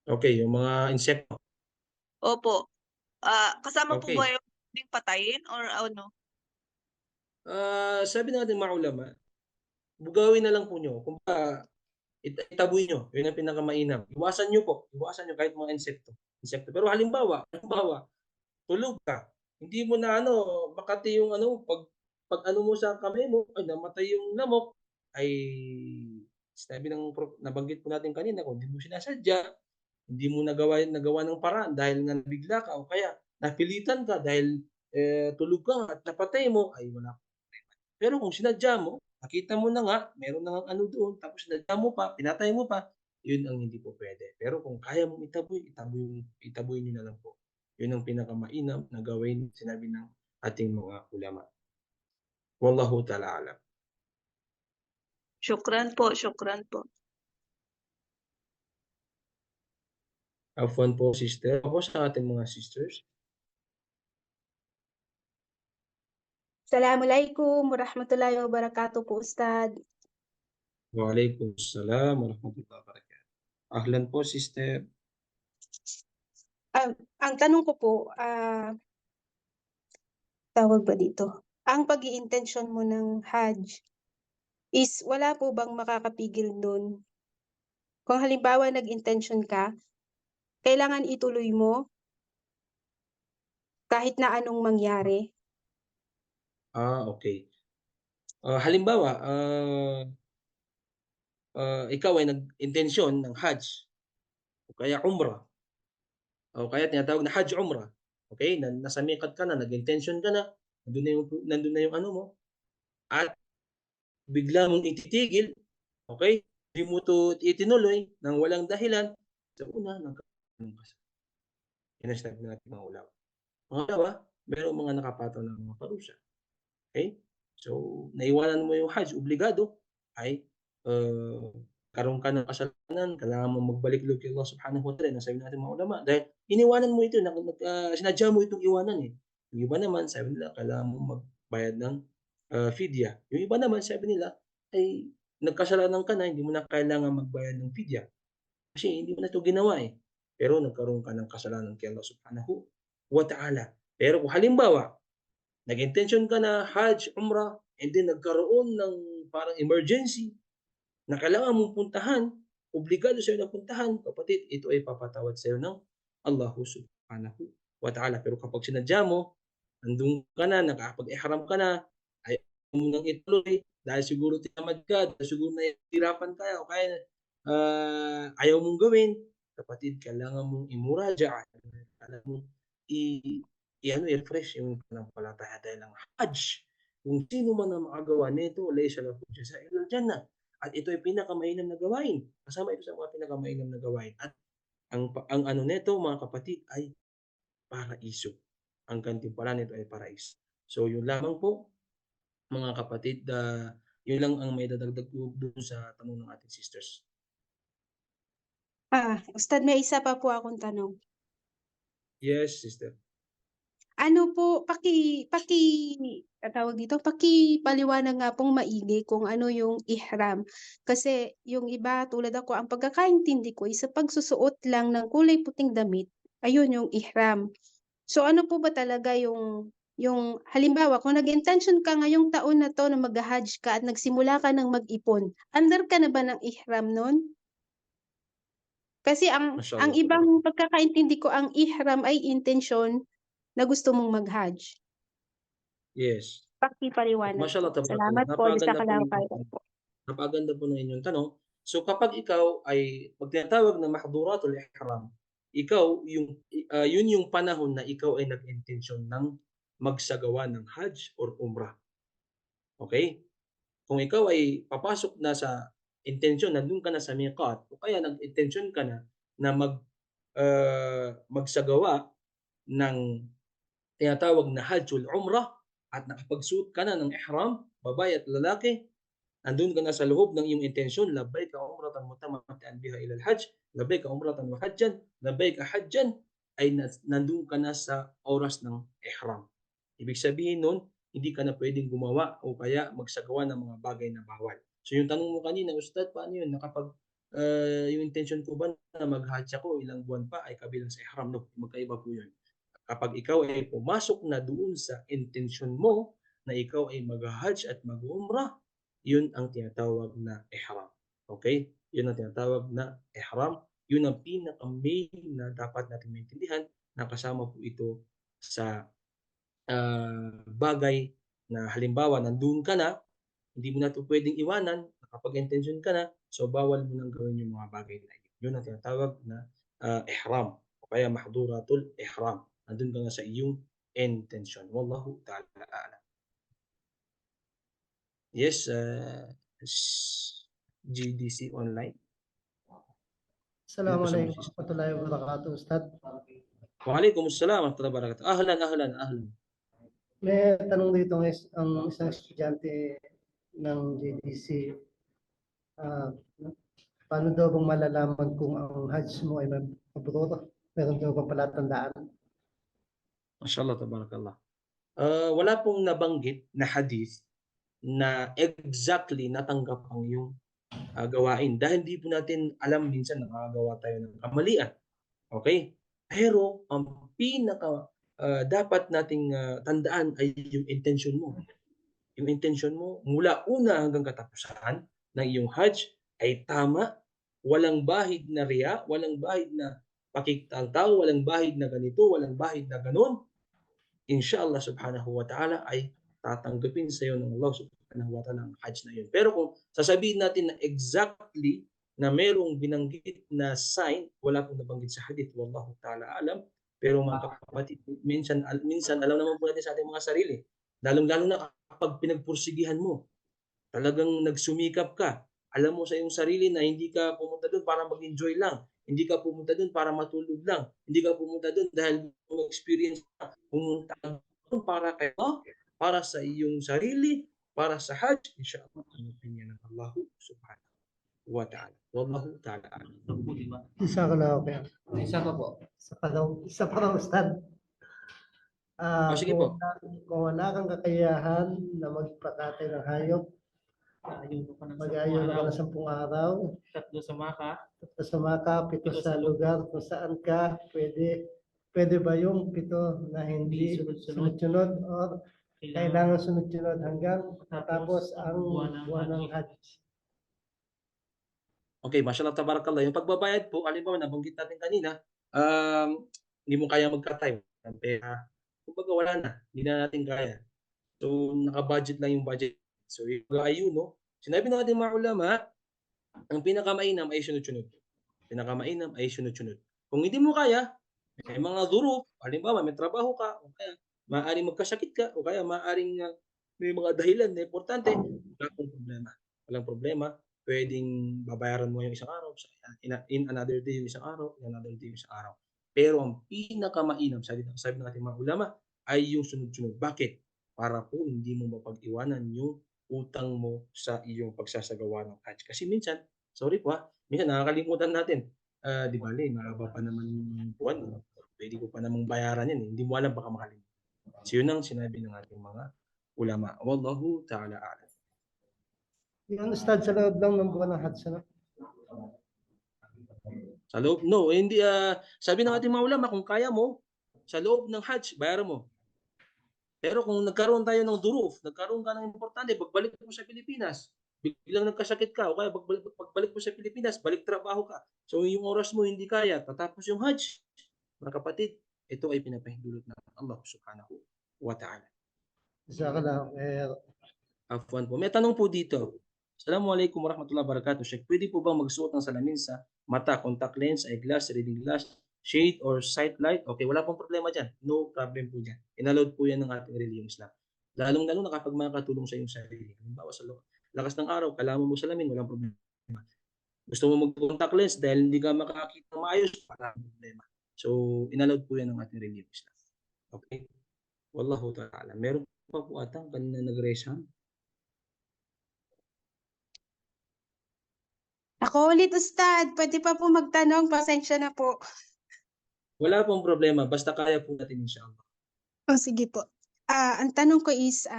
Okay, yung mga insekto. Opo. Kasama po ba Okay. yung pwedeng patayin or ano? Sabi ng ating mga ulama, bugawin na lang po niyo. Kumbaga, itaboy niyo. Yun ang pinakamainam. Iwasan niyo po. Iwasan niyo kahit mga insekto. Pero halimbawa, tulog ka. Hindi mo na makati yung pag ano mo sa kamay mo, ay namatay yung lamok, ay sinabi nabanggit po natin kanina, kung hindi mo sinasadya, hindi mo nagawa ng paraan dahil nga nabigla ka o kaya napilitan ka dahil tulog ka nga at napatay mo, ay wala. Pero kung sinadya mo, nakita mo na nga, meron na ngang ano doon, tapos sinadya mo pa, pinatay mo pa, yun ang hindi po pwede. Pero kung kaya mong itaboy niyo na lang po. Yun ang pinakamainam na gawin, sinabi ng ating mga ulama. Wallahu ta'ala alam. Syukran po, syukran po. Afwan po, sister. Ako sa ating mga sisters. Assalamualaikum warahmatullahi wabarakatuh po, Ustad. Waalaikumsalam warahmatullahi wabarakatuh. Ahlan po, sister. Ang tanong ko po, tawag ba dito? Ang pag-iintensyon mo ng Hajj is wala po bang makakapigil dun? Kung halimbawa nag-intention ka, kailangan ituloy mo kahit na anong mangyari? Okay. Halimbawa, ikaw ay nag-intensyon ng Hajj o kaya Umrah o kaya tinatawag na Hajj Umrah. Okay? Nasa miqat ka na, nag-intention ka na, nandun na yung ano mo, at bigla mong ititigil, okay? Hindi mo to itinuloy nang walang dahilan, sa una, nagkakaroon ka sa. Yan ang sinabi natin mga ulama. Pangalawa, merong mga nakapataw ng mga parusa. Okay? So, naiwanan mo yung Hajj, obligado, ay karoon ka ng kasalanan, kailangan mo magbalik loob kay Allah subhanahu wa ta'ala, nasabi natin mga ulama, dahil iniwanan mo ito, sinadya mo itong iwanan eh. Yung iba naman, sabi nila, kailangan mo magbayad ng fidya. Yung iba naman, sabi nila, ay nagkasalanan ka na, hindi mo na kailangan magbayad ng fidya. Kasi hindi mo na ito ginawa eh. Pero nagkaroon ka ng kasalanan kay Allah subhanahu wa ta'ala. Pero kung halimbawa, nag-intention ka na Hajj, Umrah, and then nagkaroon ng parang emergency na kailangan mong puntahan, obligado sa'yo na puntahan, kapatid, ito ay papatawad sa'yo ng Allah subhanahu wa ta'ala. Pero kapag sinadya mo, nandun ka na, nakapag-ihram ka na, ayaw mo nang ituloy, dahil siguro tinamad ka, dahil siguro nahihirapan ka, o kaya ayaw mong gawin, kapatid, kailangan mong imuraja, kailangan mong i-refresh yung pananampalataya dahil ang Hajj, kung sino man ang makagawa nito, laysa lahu jazaa'ul jannah. At ito ay pinakamainam na gawain. Kasama ito sa mga pinakamainam na gawain. At ang ano nito, mga kapatid, ay paraiso. Ang gantimpala nito ay paraiso. So, yun lamang po, mga kapatid, yun lang ang may dadagdag ko doon sa tanong ng ating sisters. Ustad, may isa pa po akong tanong. Yes, sister. Ano po, pakipaliwanag nga pong maigi kung ano yung ihram. Kasi yung iba, tulad ako, ang pagkakaintindi ko is sa pagsusuot lang ng kulay puting damit, ayun yung ihram. So ano po ba talaga yung halimbawa, kung nag-intention ka ngayong taon na to na mag-hajj ka at nagsimula ka ng mag-ipon, under ka na ba ng ihram nun? Kasi ang Mashallah. ibang pagkakaintindi ko, ang ihram ay intensyon na gusto mong mag-hajj. Yes. pakipaliwanag Mashallah, po. tabarakallah. Salamat po. Jazakallahu khairan po. Napakaganda po ng inyong tanong. So kapag ikaw ay pag tinatawag na mahduratul ihram, yun yung panahon na ikaw ay nag-intensyon ng magsagawa ng Hajj or Umrah. Okay? Kung ikaw ay papasok na sa intensyon, nandun ka na sa miqat, o kaya nag-intensyon ka na magsagawa ng tinatawag na Hajj or Umrah at nakapagsuot ka na ng ihram, babae at lalaki, andun ka na sa loob ng iyong intensyon, labbaika umratan mutamatti'an biha ila al-hajj, labbaika umratan wa hajjan, labbaika hajjan, ay nandun ka na sa oras ng ihram. Ibig sabihin nun, hindi ka na pwedeng gumawa o kaya magsagawa ng mga bagay na bawal. So yung tanong mo kanina, Ustad, paano yun? Yung intention ko ba na mag-hajj ako, ilang buwan pa ay kabilang sa ihram? No, magkaiba po yun. Kapag ikaw ay pumasok na doon sa intention mo na ikaw ay mag-hajj at mag-umrah, yun ang tinatawag na ihram. Okay? Yun ang tinatawag na ihram. Yun ang pinaka-main na dapat natin maintindihan na kasama po ito sa bagay na halimbawa nandun ka na, hindi mo na ito pwedeng iwanan, nakapag-intention ka na, so bawal mo nang gawin yung mga bagay na yun. Yun ang tinatawag na ihram o kaya mahduratul ihram. Nandun ka na sa iyong intention. Wallahu ta'ala a'lam. Yes, GDC Online. Assalamualaikum warahmatullahi wabarakatuh, Ustad. Waalaikumsalam warahmatullahi wabarakatuh. Ahlan. May tanong dito ang isang estudyante ng JDC. Paano daw bang malalaman kung ang Hajj mo ay mabrur? Meron daw bang palatandaan? Mashallah, tabarakallah. Wala pong nabanggit na hadith na exactly natanggap ang iyong gawain. Dahil hindi po natin alam, minsan nakagawa tayo ng kamalian. Okay? Pero ang pinaka dapat nating tandaan ay yung intention mo. Yung intention mo mula una hanggang katapusan ng iyong Hajj ay tama, walang bahid na riya, walang bahid na pakikitang-tao, walang bahid na ganito, walang bahid na ganon. Inshallah subhanahu wa ta'ala ay tatanggapin sa iyo ng Allah subhanahu wa ta'ala ang Hajj na yun. Pero kung sasabihin natin na exactly na merong binanggit na sign, wala pong nabanggit sa hadith, wallahu ta'ala alam. Pero mga kapatid, minsan alam naman po natin sa ating mga sarili, lalong-lalo na kapag pinagpursigihan mo, talagang nagsumikap ka, alam mo sa iyong sarili na hindi ka pumunta doon para mag-enjoy lang, hindi ka pumunta doon para matulog lang, hindi ka pumunta doon dahil experience ka, pumunta doon para kayo, para sa iyong sarili, para sa Hajj, inshallah, tanggapin niya ng Allah subhanahu wa ta'ala. Wallahu ta'ala alam. Isa ka lang, okay. Isa pa po. Isa pa raw, Ustad. Sige po. Kung wala kang kakayahan na magpakatay ng hayop, mag-ayun ka ng 10 araw, 3 sa Maka, 7 sa Maka, 7 sa lugar kung saan ka, pwede ba yung 7 na hindi sunod-sunod o kailangan sunod-sunod hanggang matapos ang buwan ng Hajj? Okay, mashallah tabarakallah. Yung pagbabayad po, alimbawa nabanggit natin kanina, hindi mo kaya magka-time. Kaya, kumbaga wala na, hindi na natin kaya. So, naka-budget lang yung budget. So, yung ayuno, sinabi ng ating mga ulama, ang pinakamainam ay sunod-sunod. Pinakamainam ay sunod-sunod. Kung hindi mo kaya, may mga dhuruf, halimbawa may trabaho ka, o kaya maaaring magkasakit ka, o kaya maaaring may mga dahilan na importante, walang problema. Walang problema. Pwedeng babayaran mo yung isang araw, in another day yung isang araw, in another day yung isang araw. Pero ang pinakamainam, sabi ng ating mga ulama, ay yung sunod-sunod. Bakit? Para po hindi mo mapag-iwanan yung utang mo sa iyong pagsasagawa ng Hajj. Kasi minsan, sorry po minsan nakakalimutan natin. Di bale, mahaba pa naman yung buwan. Pwede ko pa namang bayaran yan. Hindi mo alam, baka makalimutan. So yun ang sinabi ng ating mga ulama. Wallahu ta'ala a'lam. Yung Ustad sa loob lang ng buwan ng Hajj, ano? Sa loob, no, hindi, sabi ng ating mga ulama, kung kaya mo, sa loob ng Hajj, bayaran mo. Pero kung nagkaroon tayo ng duruf, nagkaroon ka ng importante, pagbalik mo sa Pilipinas, biglang nagkasakit ka, o kaya pagbalik mo sa Pilipinas, balik trabaho ka. So yung oras mo hindi kaya, tatapos yung Hajj. Mga kapatid, ito ay pinapahintulot ng Allah subhanahu wa ta'ala. Jazakallah khair. Afwan po. May tanong po dito. Assalamualaikum warahmatullahi wabarakatuh. Sheikh, pwede po bang magsuot ng salamin sa mata, contact lens, eyeglass, reading glass, shade or sight light? Okay, wala pong problema dyan. No problem po dyan. Inallowed po yan ng ating religion Islam. Lalong-lalo na kapag makakatulong sa iyong sarili. Halimbawa sa lakas ng araw, kailangan mo salamin, walang problema. Gusto mo mag-contact lens dahil hindi ka makakita ng maayos, walang problema. So, inallowed po yan ng ating religion Islam. Okay? Wallahu ta'ala. Meron pa po ata kanina nag-raise hand. Ako ulit, Ustad. Pwede pa po magtanong. Pasensya na po. Wala pong problema, basta kaya po natin inshallah. O, sige po. Ang tanong ko is,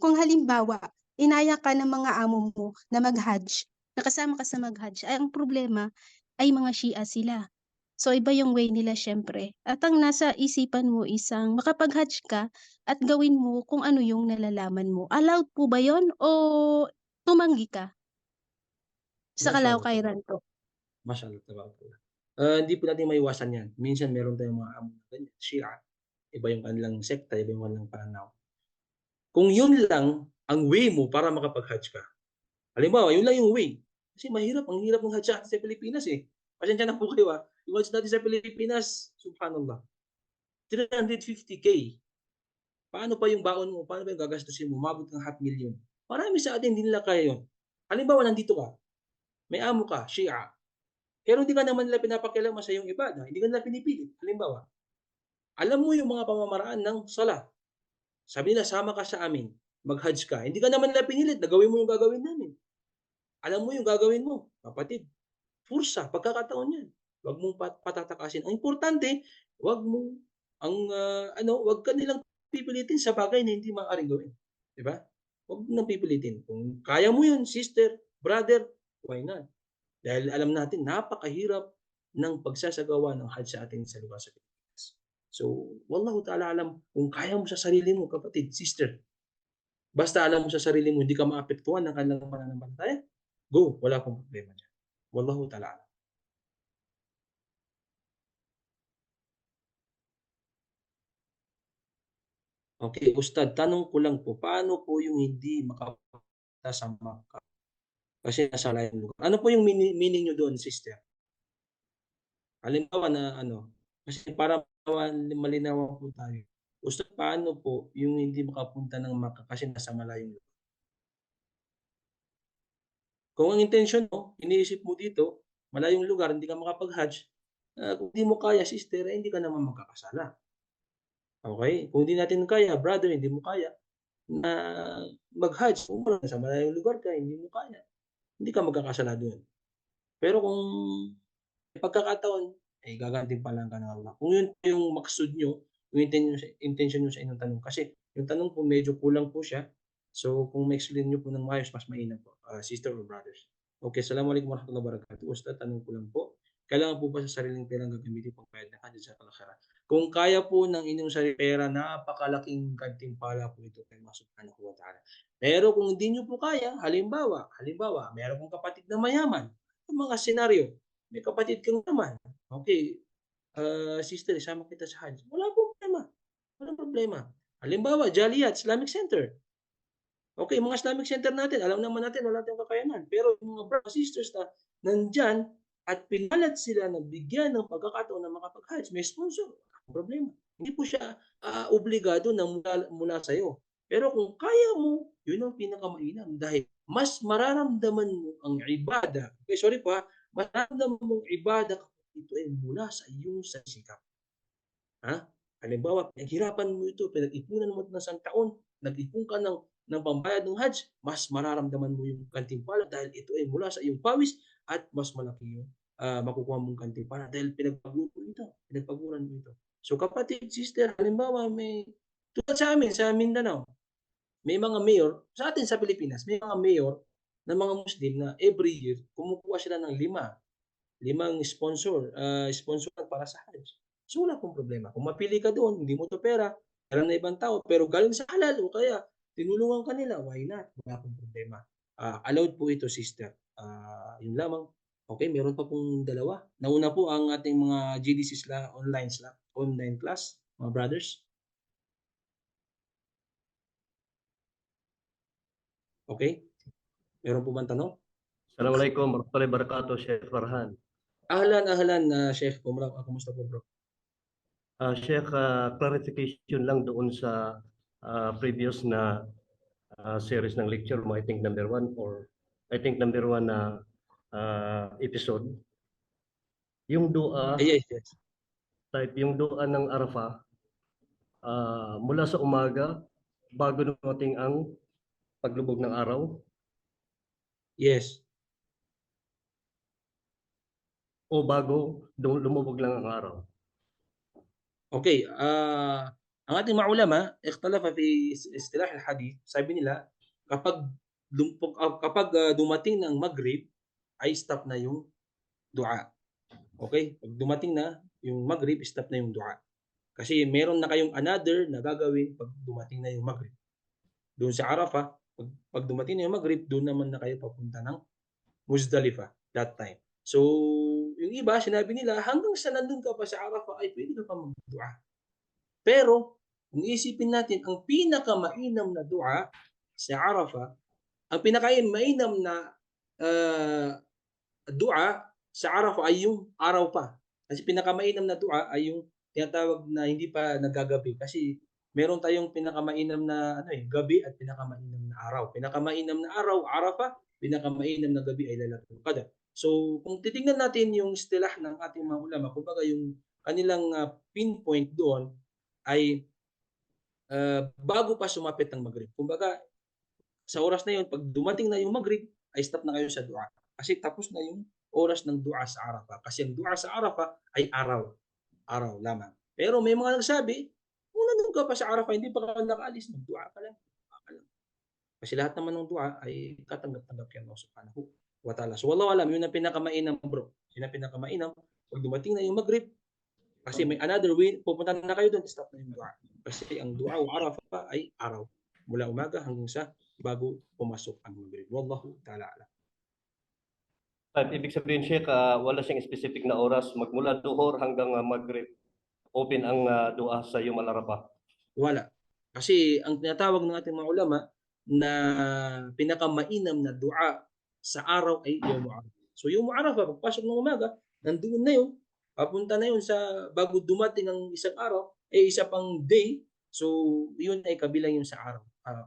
kung halimbawa, inaya ka ng mga amo mo na mag-Hajj, nakasama ka sa mag-Hajj, ay ang problema ay mga Shia sila. So, iba yung way nila syempre. At ang nasa isipan mo isang makapag-Hajj ka at gawin mo kung ano yung nalalaman mo. Allowed po ba yon o tumanggi ka? Sa Mashallah. kalawkairan ko. Mashallah, tabarakallah. Hindi po natin maiwasan yan. Minsan meron tayong mga amo na ganyan, Shia, iba yung kanilang sekta, iba yung kanilang pananaw. Kung yun lang ang way mo para makapag-Hajj ka, halimbawa, yun lang yung way. Kasi mahirap, ang hirap ng Hajj sa Pilipinas eh. Pasensya na po kayo ah. Yung Hajj natin sa Pilipinas, subhanallah, 350K. Paano pa yung baon mo? Paano pa yung gagastusin mo? Mabot ng 500,000. Marami sa atin, hindi nila kaya yun. Halimbawa, nandito ka, may amo ka, Shia, pero hindi ka naman nila pinapakilama sa iyong ibada. Hindi ka nila pinipilit. Halimbawa, alam mo yung mga pamamaraan ng sala. Sabi nila, sama ka sa amin. Mag-Hajj ka. Hindi ka naman nila pinilit na gawin mo yung gagawin namin. Alam mo yung gagawin mo. Kapatid, pursa, pagkakataon yan. Huwag mong patatakasin. Ang importante, huwag mong, huwag ka nilang pipilitin sa bagay na hindi maaaring gawin. Diba? Huwag nang pipilitin. Kung kaya mo yun, sister, brother, why not? Dahil alam natin, napakahirap ng pagsasagawa ng Hajj sa atin sa lugar sa Pilipinas. So, wallahu ta'ala alam, kung kaya mo sa sarili mo, kapatid, sister, basta alam mo sa sarili mo, hindi ka maapektuhan ng kanilang pananampalataya, go, wala pong problema dyan. Wallahu ta'ala alam. Okay, Ustad, tanong ko lang po, paano po yung hindi makapunta sa Makkah? Kasi nasa layong lugar. Ano po yung meaning nyo doon, sister? Halimbawa na kasi para malinawan po tayo. Ustad, paano po yung hindi makapunta ng Makkah kasi nasa malayong lugar? Kung ang intention mo, iniisip mo dito, malayong lugar, hindi ka makapag-Hajj, kung hindi mo kaya, sister, hindi ka naman magkakasala. Okay? Kung hindi natin kaya, brother, hindi mo kaya na mag-Hajj, kung sa malayong lugar ka, hindi mo kaya, hindi ka magkakasala doon. Pero kung pagkakataon, ay gagantimpalan ka ng Allah. Kung yun yung maksud nyo, yung intention nyo sa inyong tanong. Kasi yung tanong po medyo kulang po siya. So kung ma-explain nyo po ng maayos, mas mainam po, sister or brothers. Okay, assalamualaikum warahmatullahi wabarakatuh. Ustad, tanong ko lang po, kailangan po ba sa sariling perang gagamitin pang bayad ng Hajj sa kalakara? Kung kaya po ng inyong sariling pera, napakalaking gantimpala po ito kay Allah subhanahu wa ta'ala. Pero kung hindi nyo po kaya, halimbawa, meron kong kapatid na mayaman, yung mga senaryo, may kapatid kang naman, okay, sister, isama kita sa Hajj. Wala problema. Walang problema. Halimbawa, Jaliyat, Islamic Center. Okay, mga Islamic Center natin, alam naman natin, wala tayong kakayanan. Pero yung mga brothers sisters na nandyan at pinalat sila na bigyan ng pagkakataon na makapag-Hajj, may sponsor. Walang problema. Hindi po siya obligado na mula sa'yo. Pero kung kaya mo, yun ang pinakamainam. Dahil mas mararamdaman mo ang ibada. Okay, sorry pa, mararamdaman mong ibada kapag ito ay mula sa iyong sikap. Halimbawa, naghirapan mo ito, pinag-ipunan mo ng isang taon, nag-ipon ka ng pambayad ng Hajj, mas mararamdaman mo yung gantimpala dahil ito ay mula sa iyong pawis at mas malaki yung makukuha mong gantimpala dahil pinagpaguran mo ito. So kapatid, sister, halimbawa, tulad sa amin, sa Mindanao, may mga mayor, sa atin sa Pilipinas, may mga mayor na mga Muslim na every year, kumukuha sila ng limang sponsor para sa Hajj. So wala pong problema. Kung mapili ka doon, hindi mo to pera, alam na ibang tao, pero galing sa halal o kaya tinulungan ka nila, why not? Wala pong problema. Allowed po ito, sister. Yun lamang. Okay, meron pa pong dalawa. Nauna po ang ating mga GDCs online class, mga brothers. Okay? Meron po bang tanong? Assalamualaikum warahmatullahi wabarakatuh, Sheikh Farhan. Ahlan, Sheikh. Kumusta po, bro? Sheikh, clarification lang doon sa previous na series ng lecture mo, I think number 1 or I think number 1 na episode. Yung dua, Yes. yung dua ng Arafah, mula sa umaga, bago dumating ang paglubog ng araw, Yes. o bago lumubog lang ang araw. Okay, ang ating mga ulama, ikhtalafa fi istilah al-hadith, sabi nila, kapag dumating ng Maghrib, ay stop na yung dua. Okay? Pag dumating na yung Maghrib, stop na yung dua. Kasi meron na kayong another na gagawin pag dumating na yung Maghrib. Doon sa Arafah, pag dumating na yung Maghrib, doon naman na kayo papunta ng Muzdalifah that time. So, yung iba, sinabi nila, hanggang sa nandun ka pa sa Arafah, ay pwede ka pa mag-dua. Pero, kung isipin natin, ang pinakamainam na dua sa Arafah, ang pinakamainam na dua sa Arafah ay yung araw pa. Kasi pinakamainam na dua ay yung tinatawag na hindi pa nagagabi. Kasi meron tayong pinakamainam na gabi at pinakamainam na araw. Pinakamainam na araw, Arafah. Pinakamainam na gabi ay Lailatul Qadr. So, kung titingnan natin yung istilah ng ating mga ulama, kumbaga yung kanilang pinpoint doon ay bago pa sumapit ng Maghrib. Kumbaga, sa oras na yun, pag dumating na yung Maghrib, ay stop na kayo sa dua. Kasi tapos na yung oras ng dua sa Arafah. Kasi ang dua sa Arafah ay araw. Araw lamang. Pero may mga nagsabi, kung nandun ka pa sa Arafah, hindi pa ka nakaalis, mag-dua ka lang. Kasi lahat naman ng dua ay katanggap-tanggap yan Allah subhanahu wa ta'ala. So, wallahu alam, yun ang pinakamainam, bro. Yun ang pinakamainam. Pag dumating na yung Maghrib, kasi may another way, pupunta na kayo doon, stop na yung dua. Kasi ang dua o Arafah ay araw. Mula umaga hanggang sa bago pumasok ang Maghrib. Wallahu ta'ala alam. Ibig sabihin, Sheikh, wala siyang specific na oras, magmula duhur hanggang Maghrib, open ang dua sa Yom al-Arafah. Wala. Kasi ang tinatawag ng ating mga ulama na pinakamainam na dua sa araw ay Yom Arafah. So Yom Arafah, pagpasok ng umaga, nandoon na yun, papunta na yun sa bago dumating ang isang araw, isa pang day. So yun ay kabilang yun sa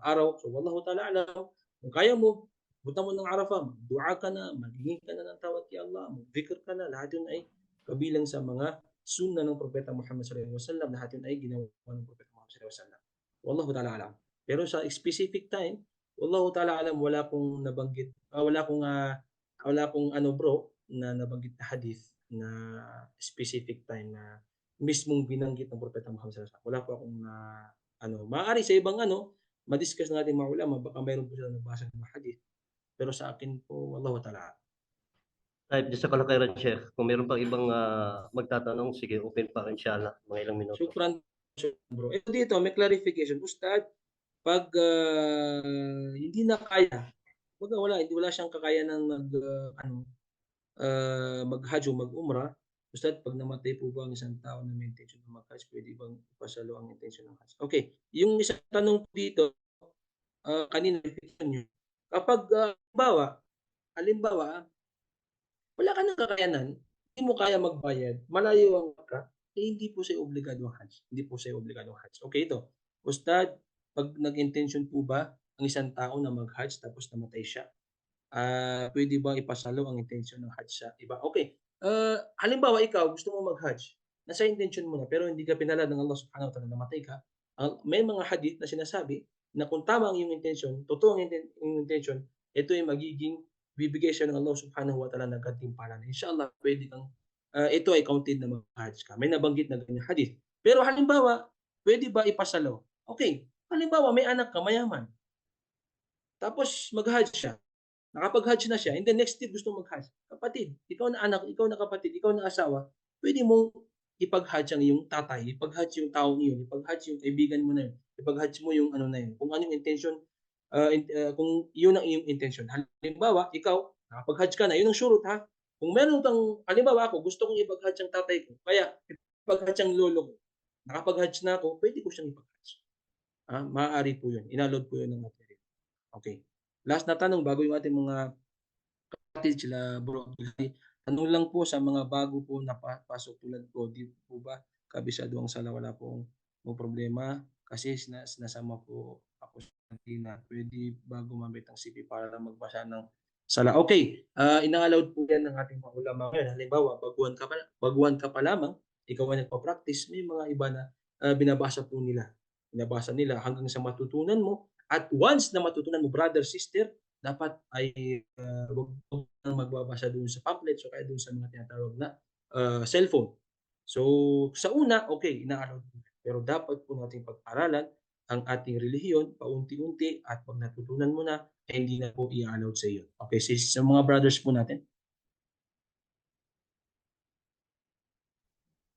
araw. So wallahu ta'ala alam, kung kaya mo, buta mo ng Arafah, dua ka na, maghingi ka na ng tawad kay Allah, mag-dhikr ka na, lahat yun ay kabilang sa mga sunnah ng Propeta Muhammad sallallahu alaihi wasallam, lahat yun ay ginawa ng Propeta Muhammad sallallahu alaihi wasallam. Wallahu ta'ala alam. Pero sa specific time, wallahu ta'ala alam, wala kong nabanggit, wala kong bro, na nabanggit na hadith na specific time na mismong binanggit ng Propeta Muhammad sallallahu alaihi wasallam. Wala po akong maaari sa ibang ma-discuss natin mga ulama, baka mayroon po sila nabasa ng hadith. Pero sa akin po, wallahu ta'ala. Jazakallah khairan, Sheikh. Kung meron pang ibang magtatanong, sige, open pa inshallah, mga ilang minuto. Shukran, bro. Ito dito, may clarification. Ustad, pag hindi na kaya, wala siyang kakayanan mag-hajj o mag-umrah, Ustad, pag namatay po ba ang isang tao na may intention na mag-hajj, pwede bang ipasalo ang intention ng hajj? Okay, yung isang tanong dito, kanina, kapag halimbawa, wala ka ng kakayanan, hindi mo kaya magbayad, malayo ang Makkah, hindi po siya obligado ang hajj. Hindi po siya obligado ang hajj. Okay, ito. Ustad, pag nag-intention po ba ang isang tao na mag-hajj tapos namatay siya, pwede ba ipasalo ang intention ng hajj sa iba? Okay. Halimbawa, ikaw, gusto mo mag-hajj. Nasa intention mo na, pero hindi ka pinalad ng Allah subhanahu wa ta'ala, namatay ka. May mga hadith na sinasabi na kung tama ang iyong intention, totoo ang iyong intention, ito ay magiging bibigay siya ng Allah subhanahu wa ta'ala ng gantimpala. Inshallah, pwede kang, ito ay counted na mag-hajj ka. May nabanggit na ganyan hadith. Pero halimbawa, pwede ba ipasalo? Okay. Halimbawa, may anak ka, mayaman. Tapos mag-hajj siya. Nakapag-hajj na siya, and then next year gusto mag-hajj. Kapatid, ikaw na anak, ikaw na kapatid, ikaw na asawa, pwede mong ipag-hajj ang iyong tatay, ipag-hajj yung taong iyon, ipag-hajj yung kaibigan mo na yun, ipag-hajj mo yung na yun. Kung ano yung intention, kung yun ang iyong intention. Halimbawa, ikaw, nakapag-hajj ka na, yun ang shurut ha. Kung meron kang, halimbawa ako, gusto kong ipag-hajj ang tatay ko, kaya ipag-hajj ang lolo ko, nakapag-hajj na ako, pwede ko siyang ipag-hajj. Maaari po yun. Inalod po yun ng material. Okay. Last na tanong bago yung ating mga kapatid sila Bro Abdulhadi. Tanong lang po sa mga bago po na pasok tulad ko, di po ba kabisado ang sala, wala pong problema kasi sinasama po ako sa kantina. Pwede ba gumamit ang CP para lang magbasa ng sala? Okay, ina-allowed po yan ng ating mga ulama ngayon. Halimbawa, baguhan ka pa lamang, ikaw ay nagpa-practice, may mga iba na binabasa po nila. Binabasa nila hanggang sa matutunan mo. At once na matutunan mo, brother, sister, dapat ay wag kang magbabasa doon sa pamphlets o kaya doon sa mga tinatawag na cellphone. So, sa una, okay, ina-allowed po. Pero dapat po nating pag-aralan ang ating relihiyon paunti-unti at pag natutunan mo na, hindi na po i-allowed sa iyo. Okay, sa mga brothers po natin.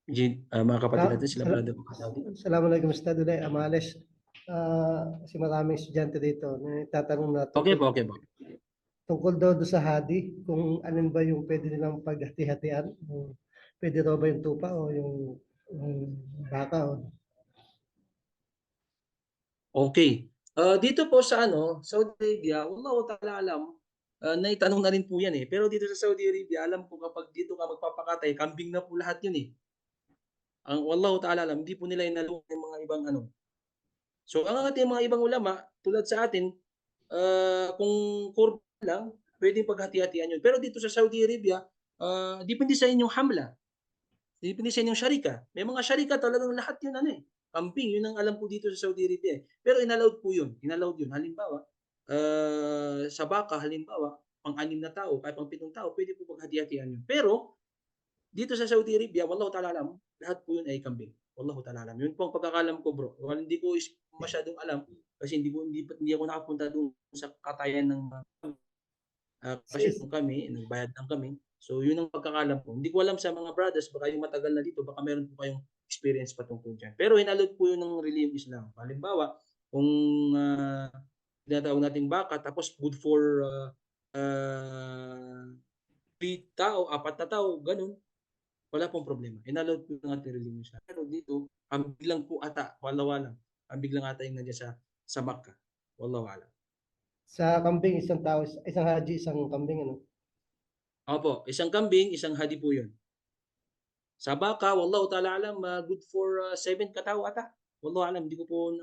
Mga kapatid natin, sila brother po. Assalamualaikum Ustad Uday Amales. Kasi maraming estudyante dito na tatanong na Okay po, okay po. tungkol daw doon sa hadi, kung alin ba yung pwede nilang paghati-hatian. Pwede daw ba yung tupa o yung baka? Okay. Dito po sa Saudi Arabia, wallahu ta'ala alam, naitanong na rin po yan eh. Pero dito sa Saudi Arabia, alam ko kapag dito ka magpapakatay, kambing na po lahat yun eh. Ang wallahu ta'ala alam, hindi po nila inalok ng mga ibang So ang ating mga ibang ulama, tulad sa atin, kung kurban lang, pwedeng paghati-hatian yun. Pero dito sa Saudi Arabia, depende sa inyong hamla. Depende sa inyong syarika. May mga syarika talagang lahat yun kambing, yun ang alam po dito sa Saudi Arabia. Pero inallowed po yun. Inallowed yun. Halimbawa, sa baka, halimbawa, pang-anim na tao, kahit pang-pitong tao, pwede po paghati-hatian yun. Pero, dito sa Saudi Arabia, wallahu ta'ala alam, lahat po yun ay kambing. Wallahu ta'ala alam. Yun po ang pagkakalam ko, bro. Hindi ko masyadong alam kasi hindi ako nakapunta doon sa katayan ng kasi kung kami, nagbayad lang kami. So, yun ang pagkakalam ko. Hindi ko alam sa mga brothers, baka yung matagal na dito, baka meron po kayong experience patungkol dyan. Pero inalot po yun ng Religion Islam. Halimbawa, kung tinatawag nating baka, tapos good for 3 tao, 4 na tao, ganun, wala pong problema. Inalot po ng ating Religion Islam. Pero dito, ang biglang po ata, wala lang. Ang biglang ata yung nandiyan sa Makkah. Wallahu alam. Sa kambing, isang tao, isang haji, isang kambing, Opo, isang kambing, isang hadi po yun. Sa baka, wallahu ta'ala alam, good for 7 katao ata. Wallahu alam, hindi ko po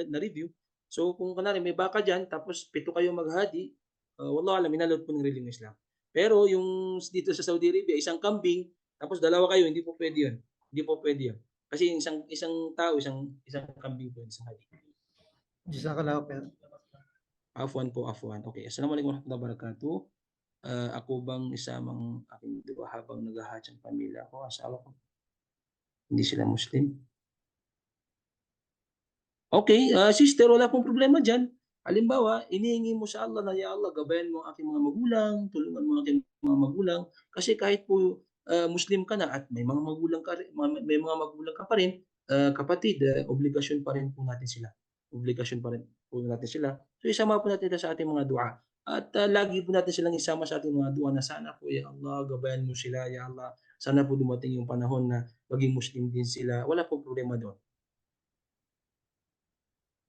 na-review. So kung kanari may baka dyan, tapos 7 kayo maghadi, wallahu alam, inalot po ng Religion Islam. Pero yung dito sa Saudi Arabia, isang kambing, tapos 2 kayo, hindi po pwede yun. Hindi po pwede yun. Kasi isang tao, isang kambing po, isang hadi. Jazakallahu khair. Afwan po, afwan. Okay, assalamualaikum warahmatullahi wabarakatuh. Ako bang isamang aking diba habang nag-hajj ang pamilya ko, asawa ko? Hindi sila Muslim. Okay, sister, wala pong problema dyan. Halimbawa, inihingi mo sa Allah na, ya Allah, gabayan mo ang aking mga magulang, tulungan mo ang aking mga magulang. Kasi kahit po Muslim ka na at may mga magulang ka pa rin, kapatid, obligasyon pa rin po natin sila. Obligasyon pa rin po natin sila. So isama po natin sa ating mga dua. At lagi po natin silang isama sa ating mga dua na sana po, ya Allah, gabayan mo sila, ya Allah. Sana po dumating yung panahon na maging Muslim din sila. Wala po problema doon.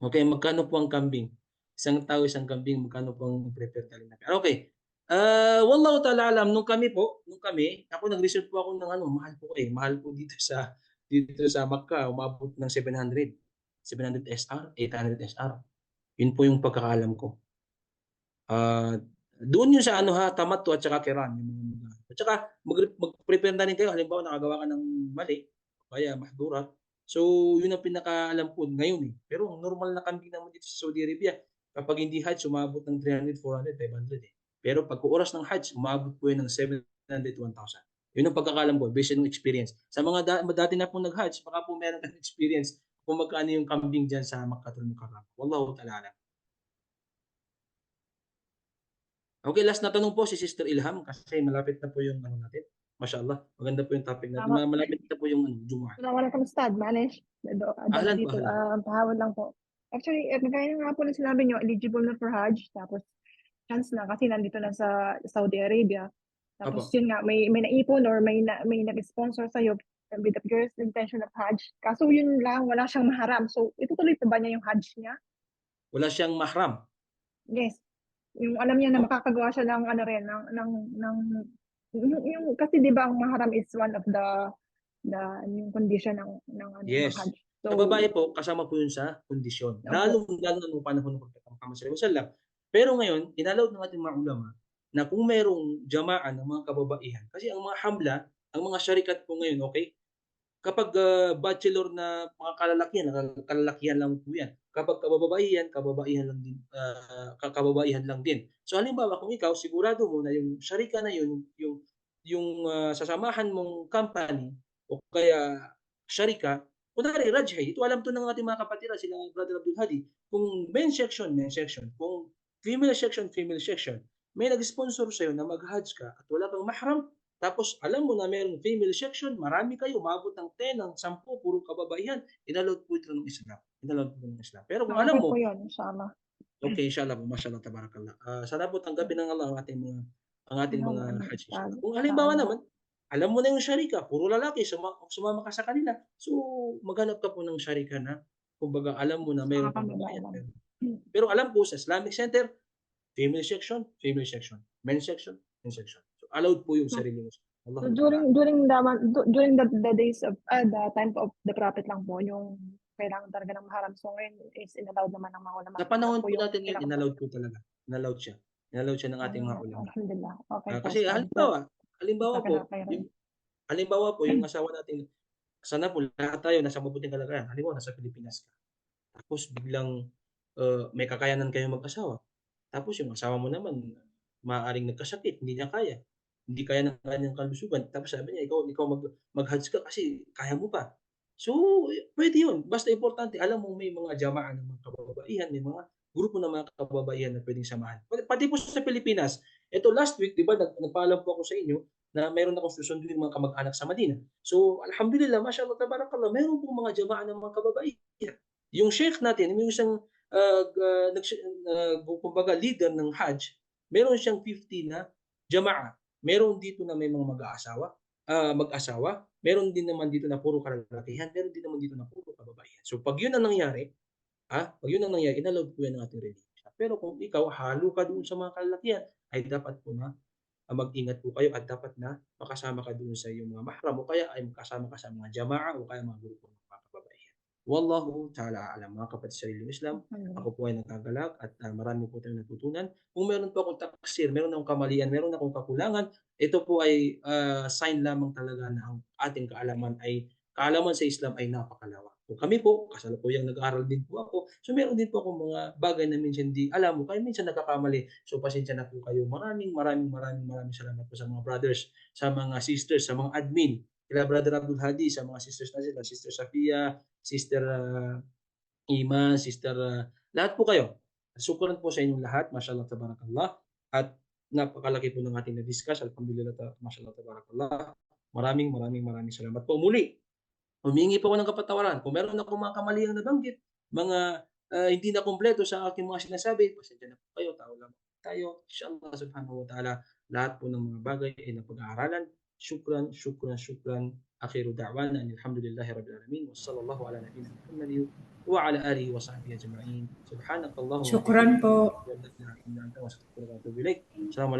Okay, magkano po ang kambing? Isang tao, isang kambing, magkano po ang prepare talaga? Okay. Wallahu ta'ala alam, nung kami, ako nag-research po ako ng mahal po dito sa Makkah, umabot ng 700 SR, 800 SR. Yun po yung pagkakaalam ko. Doon yun sa tamat to at saka kiran. At saka mag-prepare na rin kayo, halimbawa nakagawa ka ng mali, kaya mahdura. So, yun ang pinakaalam ko ngayon eh. Pero ang normal na kambing naman dito sa Saudi Arabia, kapag hindi Hajj, umabot ng 300, 400, 500 eh. Pero pag oras ng Hajj, umabot po yun ng 700, 1,000. Yun ang pagkakalam ko, based on experience. Sa mga dati na po nag-Hajj, baka po meron ng experience kung magkano yung kambing dyan sa Makkatul Mukarram. Wallahu ta'ala alam. Okay, last na tanong po si Sister Ilham kasi malapit na po yung natin. Mashallah, maganda po yung topic natin. Malapit na po yung Jumu'ah. Assalamualaikum Ustad, Manish. Ahlan po, Dito, ahlan. pahawal lang po. Actually, kaya nga po na sinabi nyo, eligible na for Hajj, tapos chance na kasi nandito na sa Saudi Arabia. Tapos Opo. yun nga, may naipon or may nag-sponsor sa'yo with the purest intention of Hajj. Kaso yun lang, wala siyang maharam. So, itutuloy pa ba niya yung Hajj niya? Wala siyang mahram. Yes. yung alam niya na makakagawa siya ng ano rin, yung kasi di ba ang maharam is one of the yung condition ng ano, ng Yes. Hajj. Sa babae po, kasama po yun sa kondisyon. Lalo na nung panahon ng Muhammad sallallahu alaihi wasallam. Pero ngayon, inallow ng ating mga ulama na kung merong jamaan ng mga kababaihan, kasi ang mga hamla, ang mga syarikat po ngayon, okay, kapag bachelor na mga kalalakihan lang po yan. Kapag kababaihan lang din, kababaihan lang din. So halimbawa kung ikaw sigurado mo na yung syarika na yun, yung sasamahan mong company o kaya syarika, kunwari rajhi, ito alam to ng ating mga kapatira sila Brother Abdul Hadi, kung men's section, kung female section, may nag-sponsor sa'yo na mag-hajj ka at wala kang mahram, tapos alam mo na mayroong female section, marami kayo, umabot ng 10, ng 10, puro kababaihan, inallowed po ito ng Islam. Pero kung alam Okay mo, po yun, inshallah. okay, inshallah po, mashallah, tabarakallah. Sana po tanggapin ng Allah ang ating mga hajj. Kung halimbawa naman, alam mo na yung syarika, puro lalaki, sumama ka sa kanila. So, maghanap ka po ng syarika na, kumbaga, alam mo na mayroong kababaihan. Pero alam po sa Islamic Center, female section, men's section. So, allowed po yung sarili mo. So during the days of the time of the Prophet lang po yung kailangan talaga ng maharam. So ngayon is inallowed naman ng mga ulama. Sa panahon po natin ngayon, inallowed po talaga. Inallowed siya ng ating mga ulama. Alhamdulillah. Okay po. Kasi halimbawa po, yung asawa natin, sana po lahat tayo nasa mabuting kalagayan. Halimbawa, nasa Pilipinas ka. Tapos biglang may kakayanan kayo mag-asawa. Tapos yung asawa mo naman, maaaring nagkasakit, hindi niya kaya. Hindi kaya ng kanyang kalusugan. Tapos sabi niya, ikaw mag-hajj ka kasi kaya mo pa. So, pwede yun. Basta importante, alam mo may mga jamaan ng mga kababaihan, may mga grupo ng mga kababaihan na pwedeng samahan. Pati po sa Pilipinas, ito last week, di ba, nagpaalam po ako sa inyo na mayroon akong susunduin mga kamag-anak sa Madina. So, alhamdulillah, mashallah, tabarakallah, mayroon po mga jamaan ng mga kababaihan. Yung sheikh natin, yung isang kumbaga leader ng Hajj, meron siyang 50 na jamaa. Meron dito na may mga mag-asawa, meron din naman dito na puro kalalakihan, meron din naman dito na puro kababaihan. So pag yun ang nangyari, inallowed po yan ng ating religion. Pero kung ikaw halo ka doon sa mga kalalakihan, ay dapat po na mag-ingat po kayo at dapat na makasama ka doon sa iyong mga mahram o kaya ay makasama ka sa mga jamaa o kaya mga grupo ng mga kababaihan. Wallahu ta'ala alam, mga kapatid sa religion Islam. Ako po ay nagagalak at marami po tayong natutunan. Kung meron po akong taksir, meron akong kamalian, meron akong kakulangan, ito po ay sign lamang talaga na ang ating kaalaman sa Islam ay napakalawak. Kung kami po, kasalukuyang nag-aaral din po ako, so meron din po akong mga bagay na minsan di alam mo, kaya minsan nagkakamali. So pasensya na po kayo. Maraming salamat po sa mga brothers, sa mga sisters, sa mga admin, kila Brother Abdul Hadi, sa mga sisters na sila, Sister Safia, Sister Ima, Sister, lahat po kayo. Sukuran po sa inyong lahat, mashallah tabarakallah. At napakalaki po ng ating na-discuss. Alhamdulillah, mashallah tabarakallah. Maraming salamat po. Muli, humingi po ako ng kapatawaran. Kung meron akong mga kamalihang nabanggit, mga hindi na kumpleto sa aking mga sinasabi, pasensya na po kayo, tao lang tayo. Inshallah subhanahu wa ta'ala, lahat po ng mga bagay ay napag-aaralan. Shukran. Akhiru da'wana alhamdulillahi rabbil alamin. Wassallallahu ala nabiyyina Muhammadin wa ala alihi wa sahbihi ajma'in. Subhanakallahumma. Shukran po. Assalamu